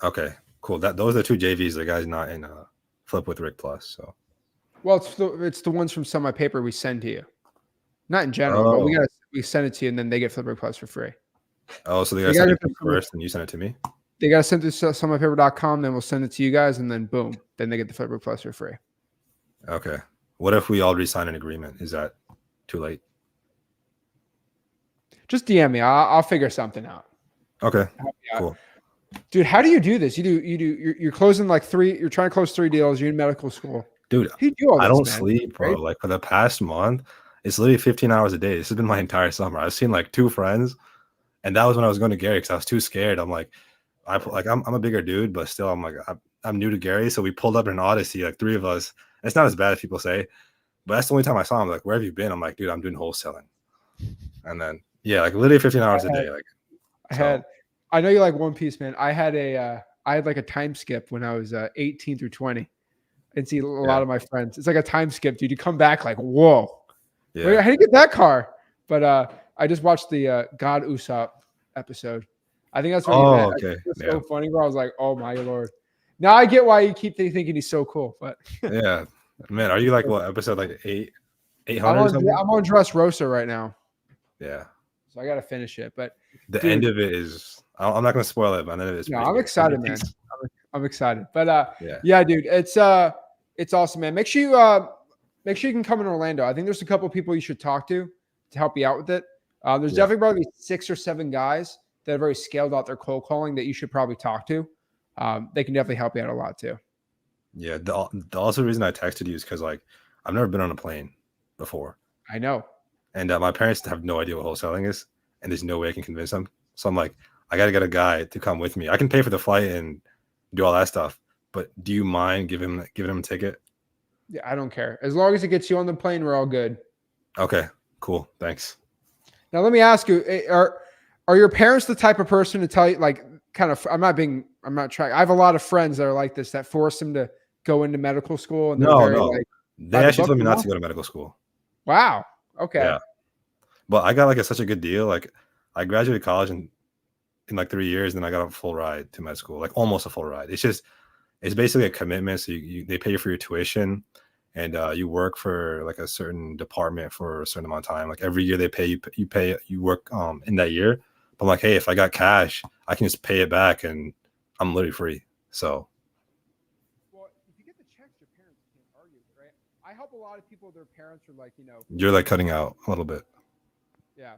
Okay, cool. Those are two JVs. The guy's not in Flip with Rick Plus. So, well, it's the ones from Semi Paper we send to you, not in general, but we send it to you, and then they get Flip Rick Plus for free. Oh, so they got to send it to you first, and you send it to me. They got to send it to semipaper.com, then we'll send it to you guys, and then boom, then they get the Flip Rick Plus for free. Okay, What if we already signed an agreement? Is that too late? Just DM me. I'll figure something out. Okay, I'll help you out. cool. Dude, how do you do this? You're closing like you're trying to close 3 deals. You're in medical school. Dude, How do you do all I this, don't man? sleep, bro. Right? Like for the past month, it's literally 15 hours a day. This has been my entire summer. I've seen like 2 friends, and that was when I was going to Gary because I was too scared. I'm like, I'm a bigger dude, but still, I'm like, I'm new to Gary, so we pulled up in an Odyssey, like 3 of us. It's not as bad as people say, but that's the only time I saw him. Like, where have you been? I'm like, dude, I'm doing wholesaling, and then yeah, like literally 15 hours a day. Like, I know you like One Piece, man. I had like a time skip when I was 18 through 20. And see a lot of my friends. It's like a time skip, dude. You come back like, whoa. Yeah. Wait, how do you get that car? But I just watched the God Usopp episode. I think that's what he meant. Okay. It was so funny, bro. I was like, oh my Lord. Now I get why you keep thinking he's so cool. But yeah. Man, are you like what episode like 800 I'm on Dressrosa right now. Yeah. So I gotta finish it. But the end of it is I'm not gonna spoil it, but then it's no, I'm excited, man. I'm excited. But yeah, dude, it's awesome, man. Make sure you can come in Orlando. I think there's a couple of people you should talk to help you out with it. There's definitely probably 6 or 7 guys that have already scaled out their cold calling that you should probably talk to. They can definitely help you out a lot too. Yeah. The also reason I texted you is because like I've never been on a plane before. I know. And my parents have no idea what wholesaling is, and there's no way I can convince them. So I'm like, I got to get a guy to come with me. I can pay for the flight and do all that stuff, but do you mind giving him a ticket? Yeah, I don't care. As long as it gets you on the plane, we're all good. Okay, cool. Thanks. Now let me ask you: Are your parents the type of person to tell you, like, kind of? I'm not trying. I have a lot of friends that are like this that force them to go into medical school, and no, like, they actually told me not to go to medical school. Wow. Okay. Yeah, but I got like such a good deal. Like I graduated college in like 3 years, and then I got a full ride to med school, like almost a full ride. It's basically a commitment. So they pay you for your tuition, and you work for like a certain department for a certain amount of time. Like every year they pay you work in that year. But I'm like, hey, if I got cash, I can just pay it back, and I'm literally free. So. Well, if you get the checks, your parents can't argue, right? I help a lot of people. Their parents are like, You're like cutting out a little bit. Yeah.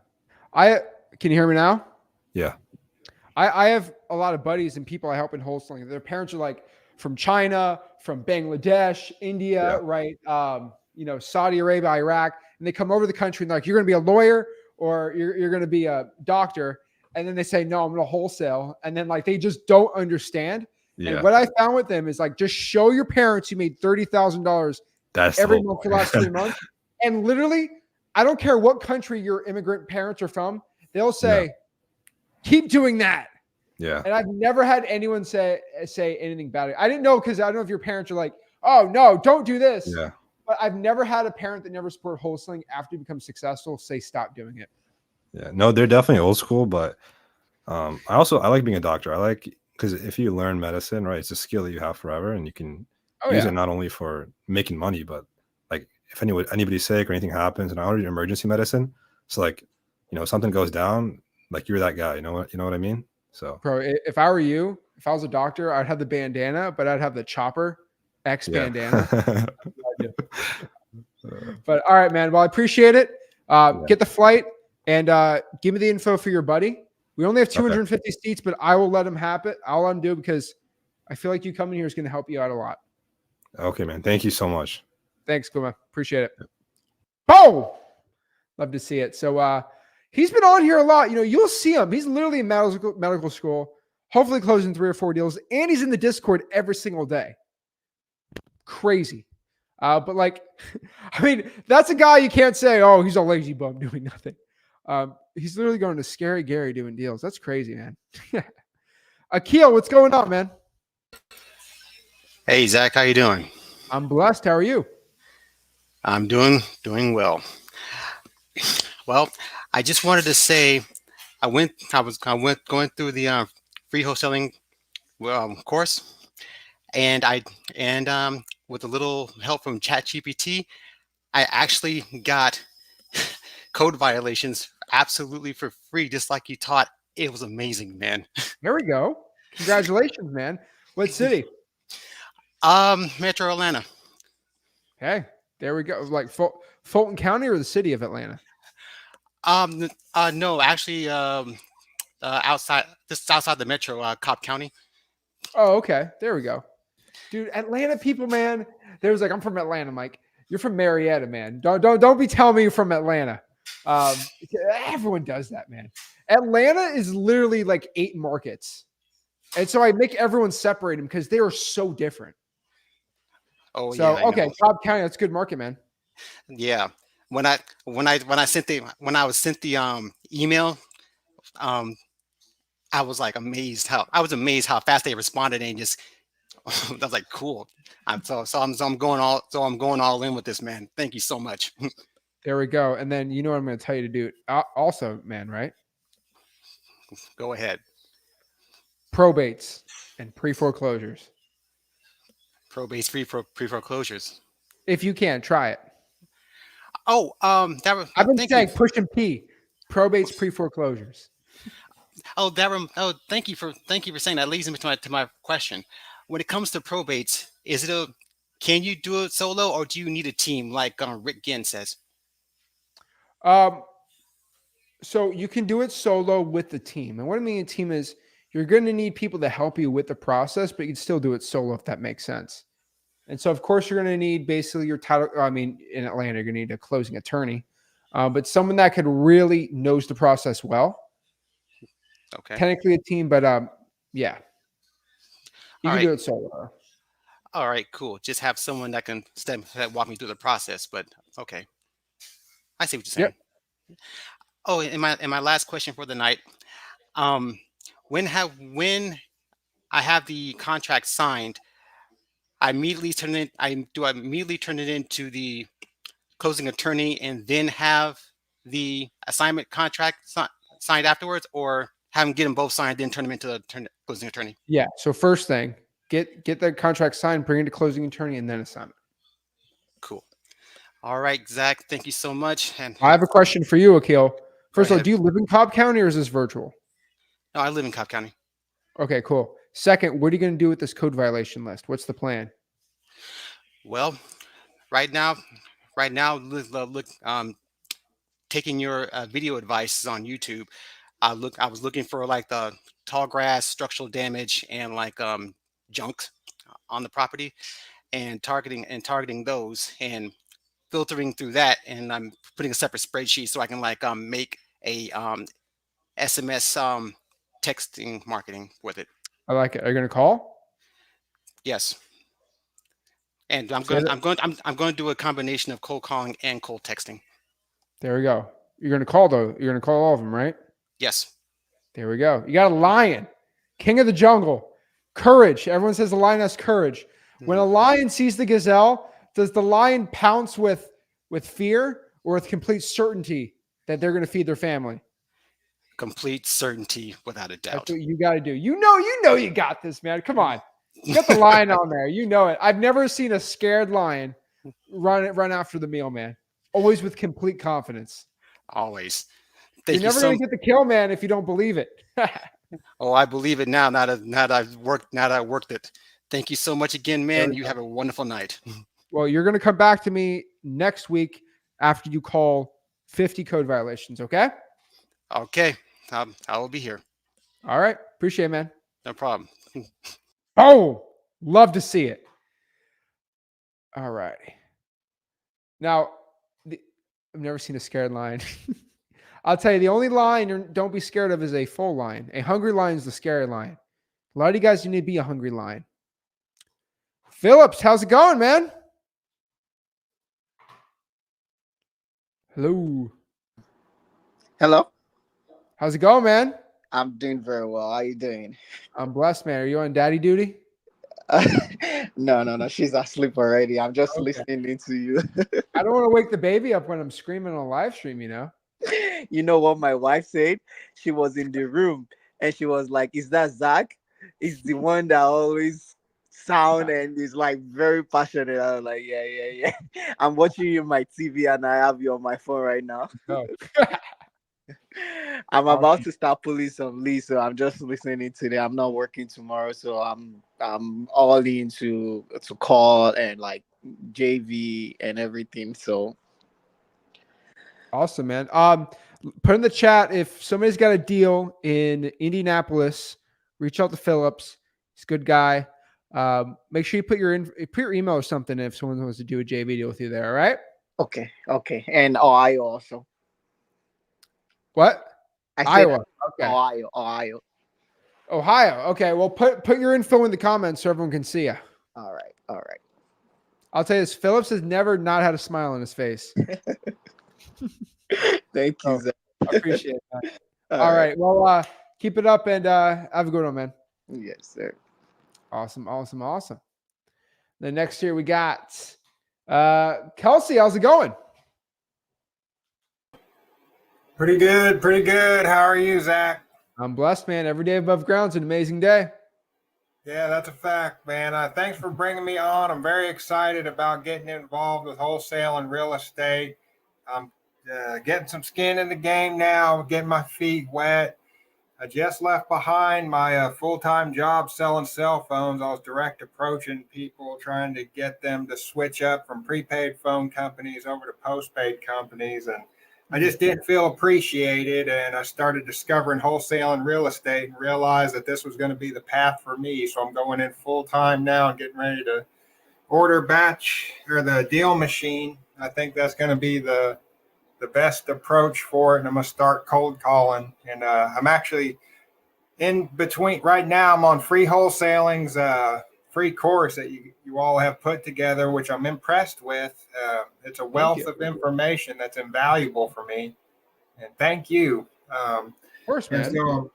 Can you hear me now? Yeah. I have a lot of buddies and people I help in wholesaling. Their parents are like from China, from Bangladesh, India, right? Saudi Arabia, Iraq, and they come over the country and they're like, you're going to be a lawyer or you're going to be a doctor. And then they say, no, I'm going to wholesale. And then like, they just don't understand. Yeah. And what I found with them is like, just show your parents you made $30,000 every month for the last 3 months. And literally, I don't care what country your immigrant parents are from. They'll say, keep doing that. Yeah. And I've never had anyone say anything bad. I didn't know because I don't know if your parents are like, oh, no, don't do this. Yeah. But I've never had a parent that never support wholesaling after you become successful say stop doing it. Yeah. No, they're definitely old school, but I like being a doctor. I like because if you learn medicine, right, it's a skill that you have forever, and you can use it not only for making money, but like if anybody's sick or anything happens, and I already do emergency medicine. So like, something goes down, like you're that guy. You know what I mean? So, bro, if I were you, if I was a doctor, I'd have the bandana, but I'd have the chopper X bandana. But all right, man. Well, I appreciate it. Get the flight and give me the info for your buddy. We only have 250 seats, but I will let him have it. I'll let him do it because I feel like you coming here is going to help you out a lot. Okay, man. Thank you so much. Thanks, Kuma. Appreciate it. Oh, love to see it. So he's been on here a lot. You'll see him. He's literally in medical school, hopefully closing 3 or 4 deals, and he's in the Discord every single day. Crazy. But like, I mean, that's a guy you can't say, oh, he's a lazy bum doing nothing. He's literally going to Scary Gary doing deals. That's crazy, man. Akil, what's going on, man? Hey, Zach, how you doing? I'm blessed. How are you? I'm doing well. Well, I just wanted to say, I went going through the free wholesaling course, and with a little help from ChatGPT, I actually got code violations absolutely for free, just like you taught. It was amazing, man. There we go. Congratulations, man. What city? Metro Atlanta. Hey, There we go. Like Fulton County or the city of Atlanta? No, actually, outside, just outside the metro, Cobb County. Oh, okay. There we go. Dude, Atlanta people, man. There's like, I'm from Atlanta, Mike. You're from Marietta, man. Don't be telling me you're from Atlanta. Everyone does that, man. Atlanta is literally like 8 markets. And so I make everyone separate them because they are so different. Oh So yeah, I okay, know. Cobb County, that's a good market, man. Yeah, when I was sent the email, um, I was amazed how fast they responded and just I was like, cool. I'm going all in with this, man. Thank you so much. There we go. And then you know what I'm going to tell you to do. Also, man, right? Go ahead. Probates and pre-foreclosures. Probates pre foreclosures. If you can, try it. Oh, I've been thank you. saying push and P. Probates pre-foreclosures. Thank you for saying that. Leads me to my question. When it comes to probates, can you do it solo or do you need a team like Rick Ginn says? So you can do it solo with the team. And what I mean a team is you're going to need people to help you with the process, but you can still do it solo if that makes sense. And so, of course, you're going to need basically your title. I mean, in Atlanta, you're going to need a closing attorney, but someone that could really knows the process well. Okay. Technically a team, but yeah, you All can right. do it solo. All right, cool. Just have someone that can walk me through the process. But okay, I see what you're saying. Yep. Oh, and my last question for the night. When I have the contract signed, I immediately turn it into the closing attorney and then have the assignment contract signed afterwards, or have them get them both signed, then turn them into the closing attorney? Yeah. So first thing, get the contract signed, bring it to closing attorney, and then assign it. Cool. All right, Zach, thank you so much. And I have a question for you, Akil. First of all, ahead. do you live in Cobb County or is this virtual? No, I live in Cobb County. Okay, cool. Second, what are you going to do with this code violation list? What's the plan? Well, right now, look, taking your video advice on YouTube. I was looking for like the tall grass, structural damage, and like junk on the property, and targeting those and filtering through that. And I'm putting a separate spreadsheet so I can like make a SMS texting marketing with it. I like it. Are you going to call? Yes. And I'm Say going that. I'm going to do a combination of cold calling and cold texting. There we go. You're going to call though. You're going to call all of them, right? Yes. There we go. You got a lion, king of the jungle, courage. Everyone says the lion has courage. When a lion sees the gazelle, does the lion pounce with fear or with complete certainty that they're going to feed their family? Complete certainty, without a doubt. That's what you got to do. You know you got this, man. Come on. You got the lion on there. You know it. I've never seen a scared lion run after the meal, man. Always with complete confidence. Always. You're never going to get the kill, man, if you don't believe it. Oh, I believe it now. Now that I've worked it. Thank you so much again, man. You have a wonderful night. Well, you're going to come back to me next week after you call 50 code violations, okay? Okay. I will be here. All right. Appreciate it, man. No problem. Oh, love to see it. All right. Now, I've never seen a scared lion. I'll tell you, the only lion don't be scared of is a full lion. A hungry lion is the scary lion. A lot of you guys, you need to be a hungry lion. Phillips, how's it going, man? Hello. Hello. How's it going, man? I'm doing very well. How are you doing? I'm blessed, man. Are you on daddy duty? No. She's asleep already. I'm just listening to you. I don't want to wake the baby up when I'm screaming on live stream, you know? You know what my wife said? She was in the room and she was like, "Is that Zach? Is the one that always sound and is like very passionate." I was like, yeah. I'm watching you on my TV and I have you on my phone right now. Oh. I'm about to start pulling some leads, so I'm just listening today. I'm not working tomorrow, so I'm all in to call and like JV and everything. So Awesome, man. Put in the chat if somebody's got a deal in Indianapolis, reach out to Phillips. He's a good guy. Make sure you put your email or something if someone wants to do a JV deal with you there. All right. okay, okay, and Ohio also. What? I said Iowa. Okay. Ohio. Ohio. Okay. Well, put your info in the comments so everyone can see you. All right, all right. I'll tell you this: Phillips has never not had a smile on his face. Thank you, So Zach. I appreciate that. All All right. right. Well, keep it up and have a good one, man. Yes, sir. Awesome. Awesome. Awesome. Then next here we got Kelsey. How's it going? Pretty good, pretty good. How are you, Zach? I'm blessed, man. Every day above ground's an amazing day. Yeah, that's a fact, man. Thanks for bringing me on. I'm very excited about getting involved with wholesale and real estate. I'm getting some skin in the game now, getting my feet wet. I just left behind my full-time job selling cell phones. I was direct approaching people, trying to get them to switch up from prepaid phone companies over to postpaid companies. And I just didn't feel appreciated. And I started discovering wholesale and real estate and realized that this was going to be the path for me. So I'm going in full-time now and getting ready to order batch or the deal machine. I think that's going to be the best approach for it. And I'm going to start cold calling. And I'm actually in between right now. I'm on free wholesaling's free course that you all have put together, which I'm impressed with. It's a wealth of information that's invaluable for me. And thank you. Of course, man. So,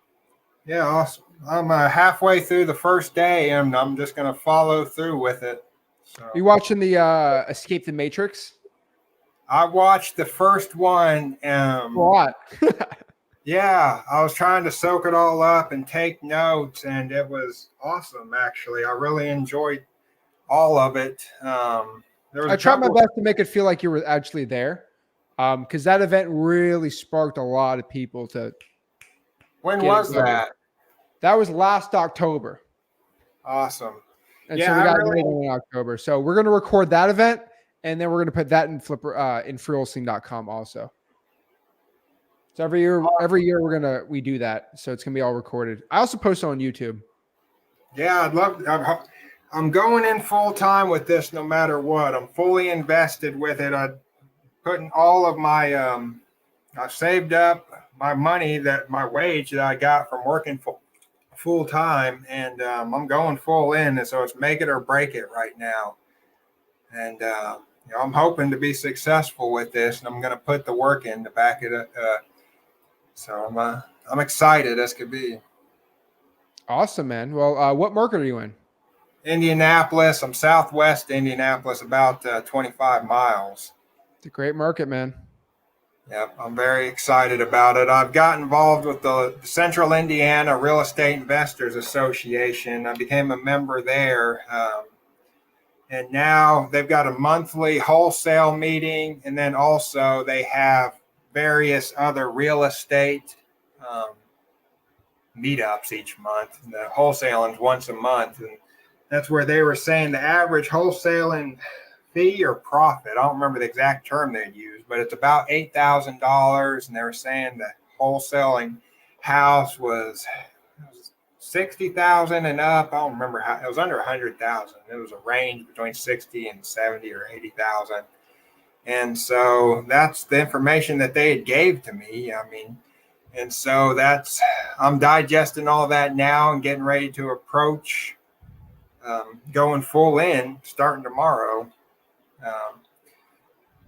yeah, awesome. I'm halfway through the first day and I'm just going to follow through with it. So. Are you watching the Escape the Matrix? I watched the first one. What? Yeah, I was trying to soak it all up and take notes, and it was awesome, actually. I really enjoyed all of it. I tried my best to make it feel like you were actually there, because that event really sparked a lot of people to. When was that? That was last October. Awesome. And so we got another one in October. So we're going to record that event, and then we're going to put that in in freewholesaling.com also. So every year we do that. So it's gonna be all recorded. I also post it on YouTube. Yeah, I'm going in full time with this no matter what. I'm fully invested with it. I putting all of my I saved up my money, my wage that I got from working full time, and I'm going full in. And so it's make it or break it right now. And I'm hoping to be successful with this, and I'm going to put the work in to back it up. So I'm excited as could be. Awesome, man. Well, what market are you in? Indianapolis. I'm southwest Indianapolis, about 25 miles. It's a great market, man. Yep, I'm very excited about it. I've got involved with the Central Indiana Real Estate Investors Association. I became a member there. And now they've got a monthly wholesale meeting, and then also they have various other real estate meetups each month. And the wholesaling's once a month, and that's where they were saying the average wholesaling fee or profit, I don't remember the exact term they'd use, but it's about $8,000. And they were saying the wholesaling house was 60,000 and up. I don't remember how it was under 100,000. It was a range between 60 and 70 or 80,000. And so that's the information that they had gave to me. I mean, and so I'm digesting all that now and getting ready to approach going full in starting tomorrow.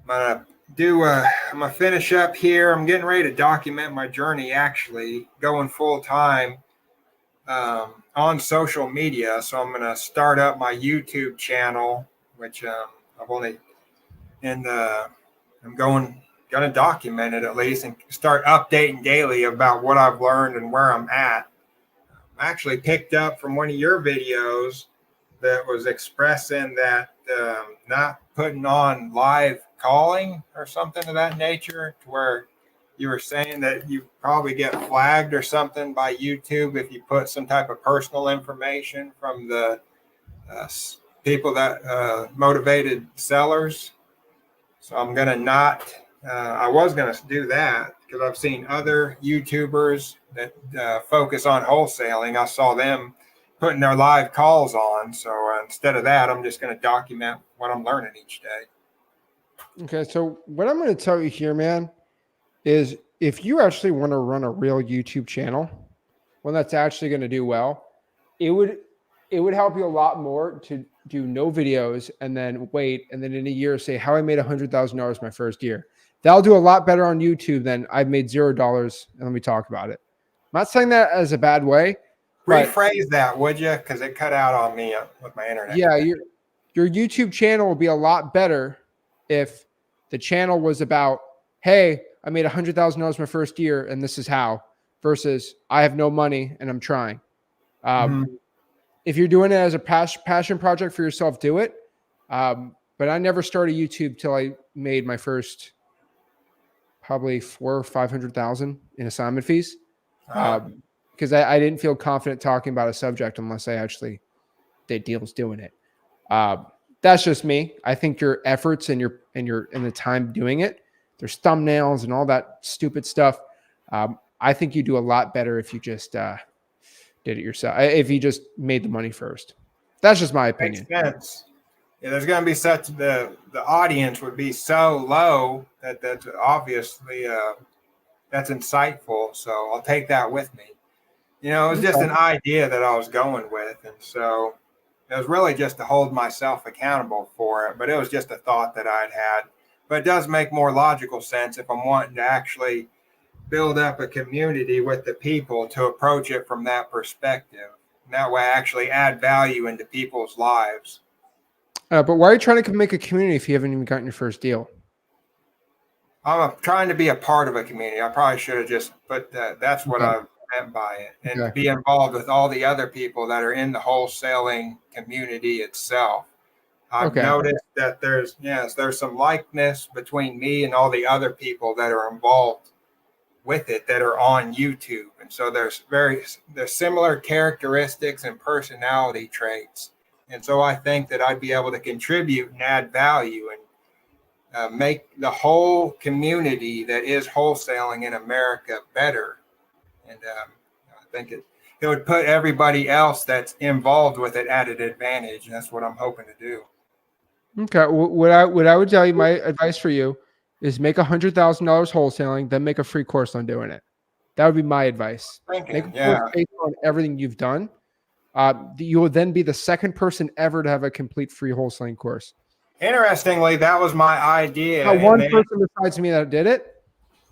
I'm gonna finish up here. I'm getting ready to document my journey, actually going full time on social media. So I'm gonna start up my YouTube channel, which I've only, and I'm gonna document it at least and start updating daily about what I've learned and where I'm at. I actually picked up from one of your videos that was expressing that not putting on live calling or something of that nature, to where you were saying that you probably get flagged or something by YouTube if you put some type of personal information from the people that motivated sellers. So I'm going to not, I was going to do that because I've seen other YouTubers that focus on wholesaling. I saw them putting their live calls on. So instead of that, I'm just going to document what I'm learning each day. Okay. So what I'm going to tell you here, man, is if you actually want to run a real YouTube channel, one that's actually going to do well, it would help you a lot more to do no videos and then wait and then in a year say how I made $100,000 my first year. That'll do a lot better on YouTube than I've made $0 and let me talk about it. I'm not saying that as a bad way. But rephrase that, would you? Because it cut out on me with my internet. Yeah, your YouTube channel will be a lot better if the channel was about, hey, I made $100,000 my first year and this is how, versus I have no money and I'm trying. If you're doing it as a passion project for yourself, do it. But I never started YouTube till I made my first probably 400,000 or 500,000 in assignment fees. Because I didn't feel confident talking about a subject unless I actually did deals doing it. That's just me. I think your efforts and the time doing it, there's thumbnails and all that stupid stuff. I think you do a lot better if you just did it yourself. If you just made the money first. That's just my opinion. Makes sense. Yeah, there's going to be such the audience would be so low that's obviously that's insightful. So I'll take that with me. You know, it was just an idea that I was going with, and so it was really just to hold myself accountable for it. But it was just a thought that I'd had. But it does make more logical sense if I'm wanting to actually build up a community with the people to approach it from that perspective. And that way, I actually add value into people's lives. But why are you trying to make a community if you haven't even gotten your first deal? I'm trying to be a part of a community. I probably should have just put that. That's what I meant by it. And be involved with all the other people that are in the wholesaling community itself. I've noticed that there's some likeness between me and all the other people that are involved with it that are on YouTube. And so there's similar characteristics and personality traits. And so I think that I'd be able to contribute and add value and make the whole community that is wholesaling in America better. And I think it would put everybody else that's involved with it at an advantage. And that's what I'm hoping to do. Okay. What I would tell you, my advice for you is make $100,000 wholesaling, then make a free course on doing it. That would be my advice. Make a course based on everything you've done. You will then be the second person ever to have a complete free wholesaling course. Interestingly, that was my idea. Not one person besides me that did it.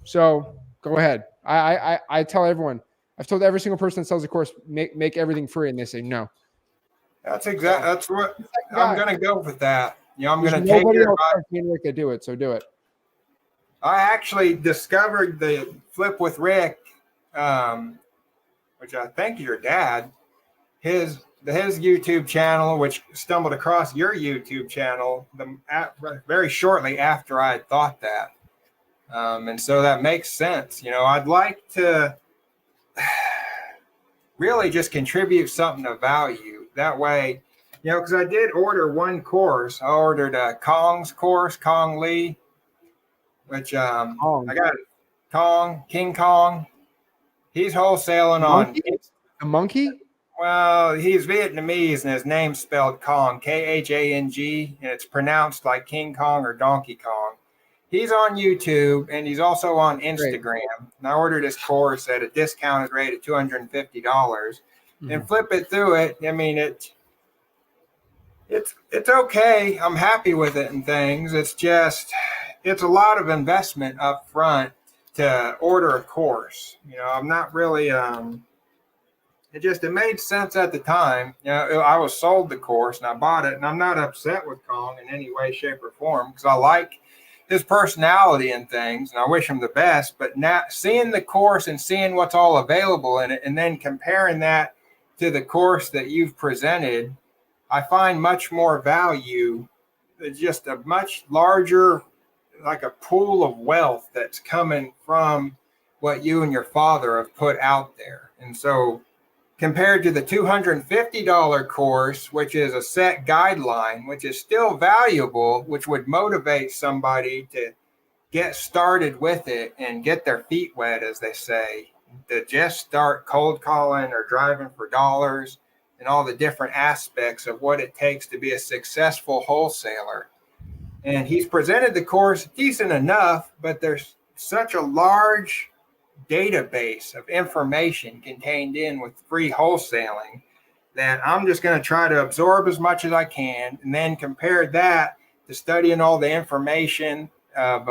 So go ahead. I tell everyone. I've told every single person that sells a course, make everything free, and they say no. That's exactly. That's what I'm going to go with that. You know, I'm going to take your advice. To do it, so do it. I actually discovered the Flip with Rick, which I think your dad, his YouTube channel, which stumbled across your YouTube channel very shortly after I had thought that. And so that makes sense. You know, I'd like to really just contribute something of value. That way, you know, because I did order one course. I ordered Kong's course, Kong Lee, which I got King Kong. He's wholesaling on the monkey. Well, he's Vietnamese and his name's spelled Kong, Khang, and it's pronounced like King Kong or Donkey Kong. He's on YouTube and he's also on Instagram. Great. And I ordered his course at a discounted rate of $250 and flip it through it. I mean, it's okay. I'm happy with it and things. It's a lot of investment up front to order a course. You know, I'm not really, it made sense at the time. You know, I was sold the course and I bought it, and I'm not upset with Kong in any way, shape, or form because I like his personality and things, and I wish him the best. But now seeing the course and seeing what's all available in it, and then comparing that to the course that you've presented, I find much more value, just a much larger, like a pool of wealth that's coming from what you and your father have put out there. And so compared to the $250 course, which is a set guideline, which is still valuable, which would motivate somebody to get started with it and get their feet wet, as they say, to just start cold calling or driving for dollars and all the different aspects of what it takes to be a successful wholesaler. And he's presented the course decent enough, but there's such a large database of information contained in with free wholesaling that I'm just going to try to absorb as much as I can and then compare that to studying all the information of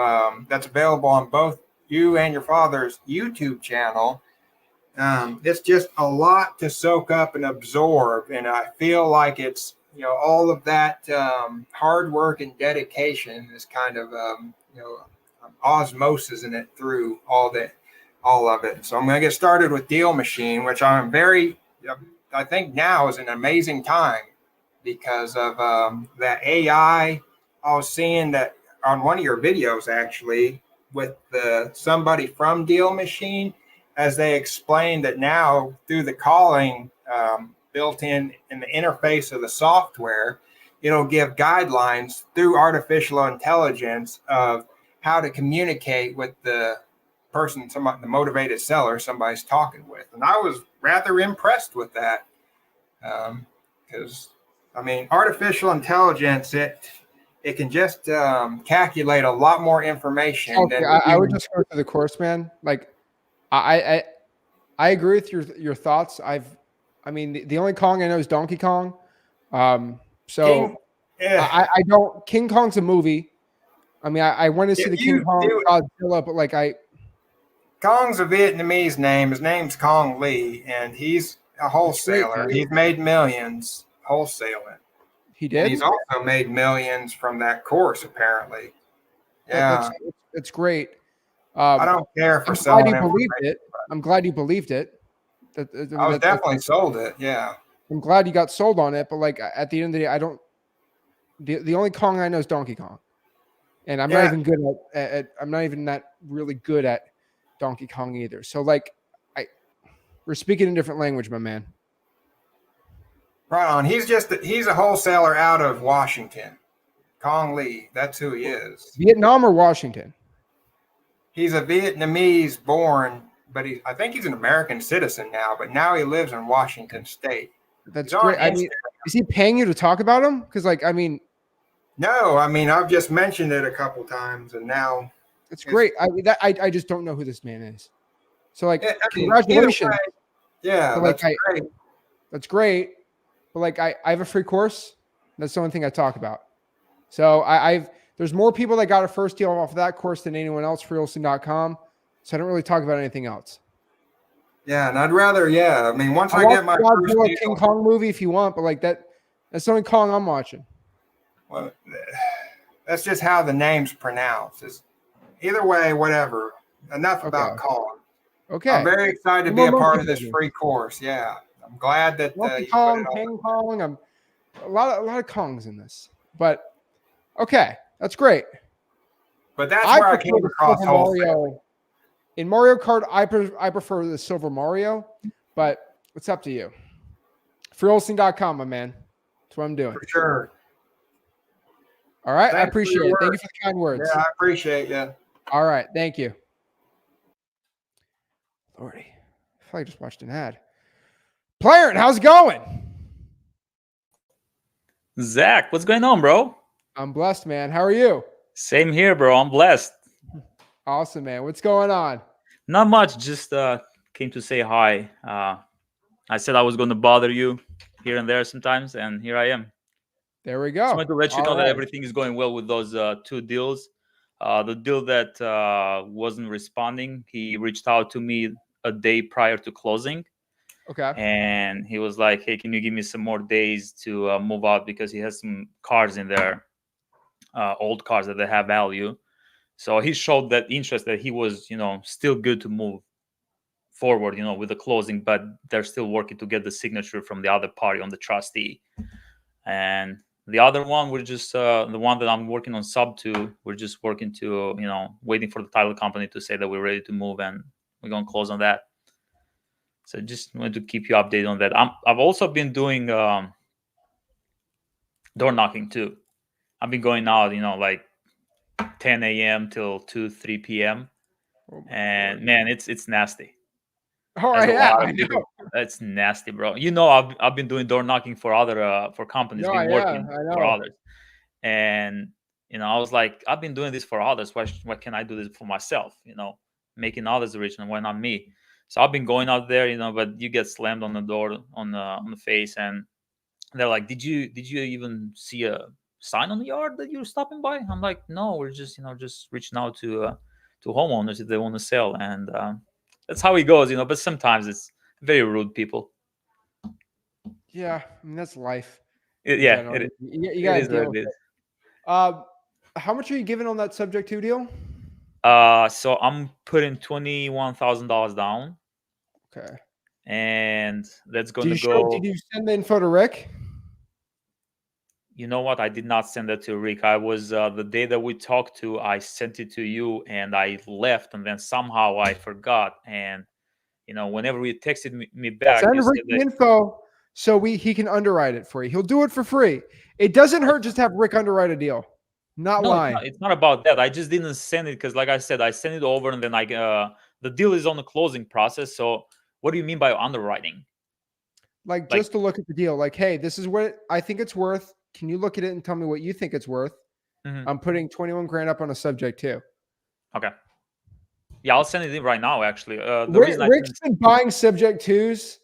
that's available on both you and your father's YouTube channel. It's just a lot to soak up and absorb, and I feel like it's all of that hard work and dedication is kind of osmosis in it through all of it. So I'm going to get started with Deal Machine, which I think now is an amazing time because of that AI. I was seeing that on one of your videos actually with somebody from Deal Machine, as they explained that now through the calling built in the interface of the software, it'll give guidelines through artificial intelligence of how to communicate with the person, the motivated seller somebody's talking with. And I was rather impressed with that because artificial intelligence, it can just calculate a lot more information. Okay, I would just go through the course, man. Like I agree with your thoughts. The only Kong I know is Donkey Kong. I don't. King Kong's a movie. I want to see the King Kong Godzilla, but Kong's a Vietnamese name. His name's Kong Lee, and he's a wholesaler. He's made millions wholesaling. He did. And he's also made millions from that course, apparently. Yeah, it's great. I don't care for selling. I'm glad you believed it. I was definitely sold it. Yeah, I'm glad you got sold on it. But at the end of the day, I don't. The only Kong I know is Donkey Kong, and I'm not even good at. I'm not even that really good at Donkey Kong either. So we're speaking a different language, my man. Right on. He's a wholesaler out of Washington. Kong Lee. That's who he is. Vietnam or Washington? He's a Vietnamese born, but I think he's an American citizen now, but now he lives in Washington State. That's great. Is he paying you to talk about him? Because no, I've just mentioned it a couple times and now it's great. I just don't know who this man is. So congratulations. Yeah, that's great. That's great. But I have a free course. That's the only thing I talk about. So there's more people that got a first deal off of that course than anyone else for wholesaling.com. So I don't really talk about anything else. Yeah, and I'd rather, once I get my first deal, King Kong movie if you want, but that's the only Kong I'm watching. Well, that's just how the name's pronounced. Either way, whatever. Enough about Kong. Okay. I'm very excited to be a part of this free course. Yeah. I'm glad that you Kong, put it King Kong. A lot of Kongs in this. But okay, that's great. But that's where I came across Mario. In Mario Kart, I prefer the Silver Mario, but it's up to you. Freewholesaling.com, my man. That's what I'm doing. For sure. All right. I appreciate it. Thank you for the kind words. Yeah, I appreciate you. All right. Thank you. Lordy. I feel like I just watched an ad. Player, how's it going? Zach, what's going on, bro? I'm blessed, man. How are you? Same here, bro. I'm blessed. Awesome, man. What's going on? Not much. Just came to say hi. I said I was going to bother you here and there sometimes, and here I am. There we go. Just wanted to let you know that everything is going well with those two deals. The deal that wasn't responding, he reached out to me a day prior to closing. Okay. And he was like, hey, can you give me some more days to move out, because he has some cars in there, old cars that they have value. So he showed that interest that he was, still good to move forward, with the closing, but they're still working to get the signature from the other party on the trustee. And the other one, we're just, the one that I'm working on sub to, we're just working to, waiting for the title company to say that we're ready to move, and we're going to close on that. So just wanted to keep you updated on that. I've also been doing door knocking too. I've been going out, like 10 a.m. till 3 p.m. Oh my And Lord. man, it's nasty. All There's right, a yeah, lot I of people. know. That's nasty, bro. I've been doing door knocking for other for companies, No, been yeah, working I for know. others, and I was like, I've been doing this for others. Why can't I do this for myself? Making others rich, and why not me? So I've been going out there, but you get slammed on the door on the face, and they're like, did you even see a sign on the yard that you're stopping by? I'm like, no, we're just just reaching out to homeowners if they want to sell, and that's how it goes, But sometimes it's very rude people. Yeah, I mean that's life in Yeah, general. You it got to is what deal it with is. it. How much are you giving on that subject to deal? So I'm putting $21,000 down, Okay. and that's going Did to you show? go. Did you send the info to Rick? You know what? I did not send that to Rick. I was the day that we talked to. I sent it to you, and I left, and then somehow I forgot. And whenever you texted me back, you Send said Rick the that. info so he can underwrite it for you. He'll do it for free. It doesn't hurt just to have Rick underwrite a deal. Not No, lying. it's not about that. I just didn't send it because, like I said, I sent it over, and then the deal is on the closing process. So, what do you mean by underwriting? Like Like, just to look at the deal. Like, hey, this is what I think it's worth. Can you look at it and tell me what you think it's worth? mhm. I'm putting 21 grand up on a subject too. Okay, yeah, I'll send it in right now. Actually, the reason I Rick's didn't. been buying subject twos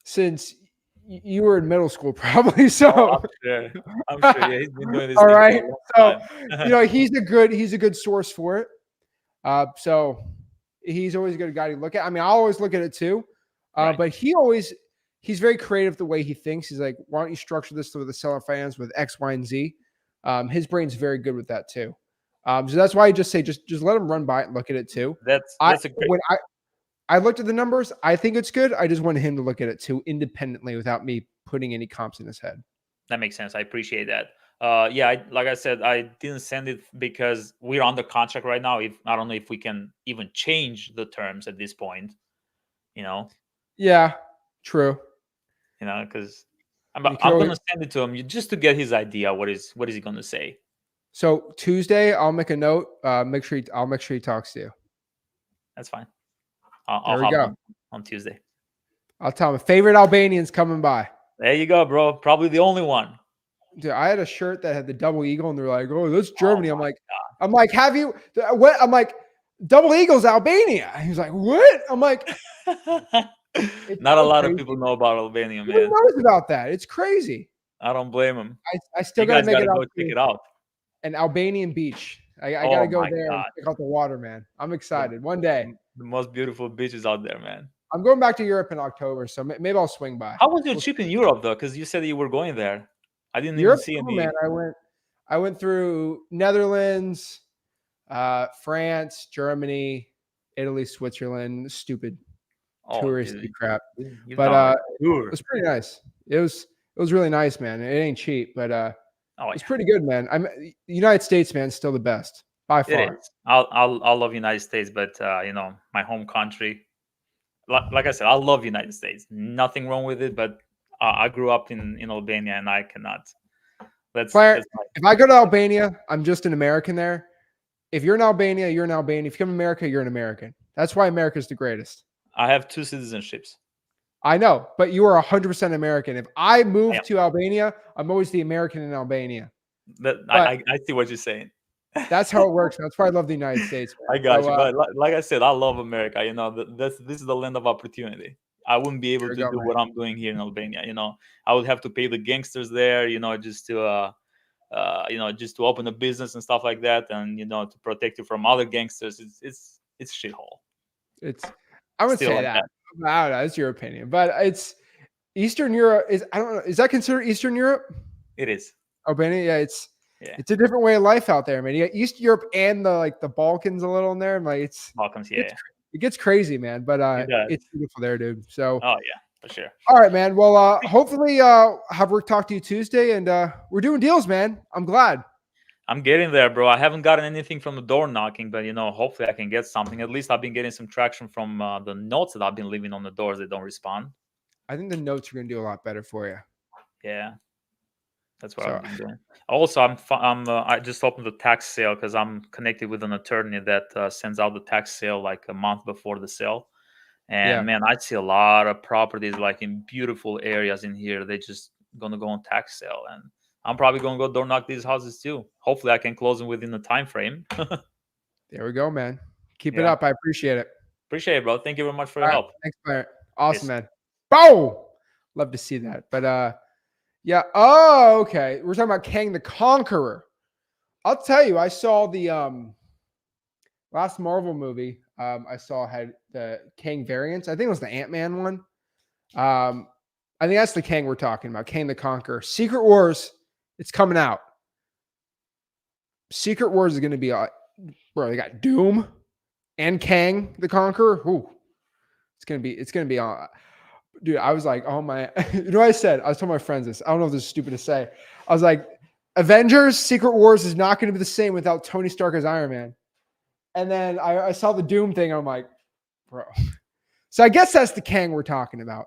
since you were in middle school, probably. Oh, So, I'm sure. Yeah, he's been doing this all thing for right. a long So, time. he's a good source for it. So he's always a good guy to look at. I mean, I always look at it too. Right. But he's very creative the way he thinks. He's like, why don't you structure this with the seller finance with X, Y, and Z? His brain's very good with that too. So that's why I just say just let him run by it and look at it too. That's a great. When I looked at the numbers, I think it's good. I just wanted him to look at it too independently without me putting any comps in his head. That makes sense. I appreciate that. Yeah, like I said, I didn't send it because we're under contract right now. If I don't know if we can even change the terms at this point, you know, Yeah, true. because I'm You could I'm always, gonna send it to him just to get his idea. What is he gonna say? so Tuesday, I'll make a note. I'll make sure he talks to you. That's fine. I'll There we hop go. on Tuesday. I'll tell him favorite Albanians coming by. There you go, bro. Probably the only one. Dude, I had a shirt that had the double eagle, and they're like, "Oh, that's Oh Germany." I'm my like, have you what? I'm like, double eagle's Albania. He's like, what? I'm like, God. it's Not a so lot of crazy. people know about Albania, Who man. knows about that? It's crazy. I don't blame him. I still You got to guys make gotta it go out check to it out. an Albanian beach. I got Oh to go my there and God. check out the water, man. I'm excited. One day, The most beautiful beaches out there, man. I'm going back to Europe in October, so maybe I'll swing by. How was your trip in Europe though? Because you said you were going there. I didn't even Europe, see cool, man. any. I went through Netherlands, France, Germany, Italy, Switzerland. Stupid Oh, touristy dude, crap. you've But done a it tour. was pretty nice. It was really nice, man. It ain't cheap, but Oh it's yeah, pretty good, man. The United States, man, is still the best by it far. is. I'll love United States, but my home country. Like I said, I love United States. Nothing wrong with it, but I grew up in Albania, and I cannot. That's Claire, my. if I go to Albania, I'm just an American there. If you're in Albania, you're an Albanian. If you come to America, you're an American. That's why America's the greatest. I have 2 citizenships. I know, but you are 100% American. If I I move am. to Albania, I'm always the American in Albania. That But I see what you're saying. that's how it works. That's why I love the United States, I man. got So you, but like I said, I love America. This is the land of opportunity. I wouldn't be able there to you go, do man. what I'm doing here in Albania. I would have to pay the gangsters there. Just to just to open a business and stuff like that, and to protect you from other gangsters. It's shithole. I would Still say like that. that. I don't know. It's your opinion, but it's Eastern Europe. I don't know. Is that considered Eastern Europe? It is. Albania? Yeah, Yeah. it's a different way of life out there, man. You got East Europe and the Balkans a little in there. And Balkans, yeah. it gets crazy, man. But It does. it's beautiful there, dude. So Oh yeah, for sure. all right, man. Well, hopefully have Rick talk to you Tuesday, and we're doing deals, man. I'm glad. I'm getting there, bro. I haven't gotten anything from the door knocking, but hopefully I can get something. At least I've been getting some traction from the notes that I've been leaving on the doors. They don't respond. I think the notes are going to do a lot better for you. Yeah, that's what So- I've been doing. Also, I just opened the tax sale because I'm connected with an attorney that sends out the tax sale like a month before the sale. And Yeah. man, I see a lot of properties like in beautiful areas in here. They just gonna go on tax sale, and I'm probably gonna go door knock these houses too. Hopefully, I can close them within the time frame. There we go, man. Keep it Yeah. up. I appreciate it. Appreciate it, bro. Thank you very much for All your right. help. Thanks, Clarence. Awesome, Yes. man. Boom. Love to see that. But yeah. Oh, okay. We're talking about Kang the Conqueror. I'll tell you, I saw the last Marvel movie. I saw had the Kang variants. I think it was the Ant-Man one. I think that's the Kang we're talking about. Kang the Conqueror. Secret Wars. It's coming out. Secret Wars is going to be bro. They got Doom and Kang the Conqueror. Ooh, it's gonna be on. Dude, I was like, oh my, you know what I said? I was telling my friends this. I don't know if this is stupid to say. I was like, Avengers Secret Wars is not going to be the same without Tony Stark as Iron Man. And then I saw the Doom thing. I'm like, bro. So I guess that's the Kang we're talking about.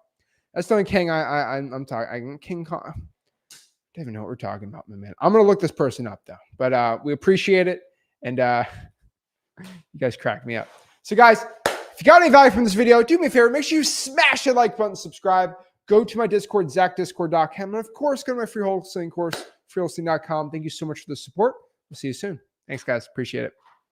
That's the only Kang I'm talking. King Kong. I don't even know what we're talking about, my man. I'm going to look this person up though. But we appreciate it. And you guys crack me up. So guys, if you got any value from this video, do me a favor. Make sure you smash the like button, subscribe. Go to my Discord, zachdiscord.com. And of course, go to my free wholesaling course, freewholesaling.com. Thank you so much for the support. We'll see you soon. Thanks, guys. Appreciate it.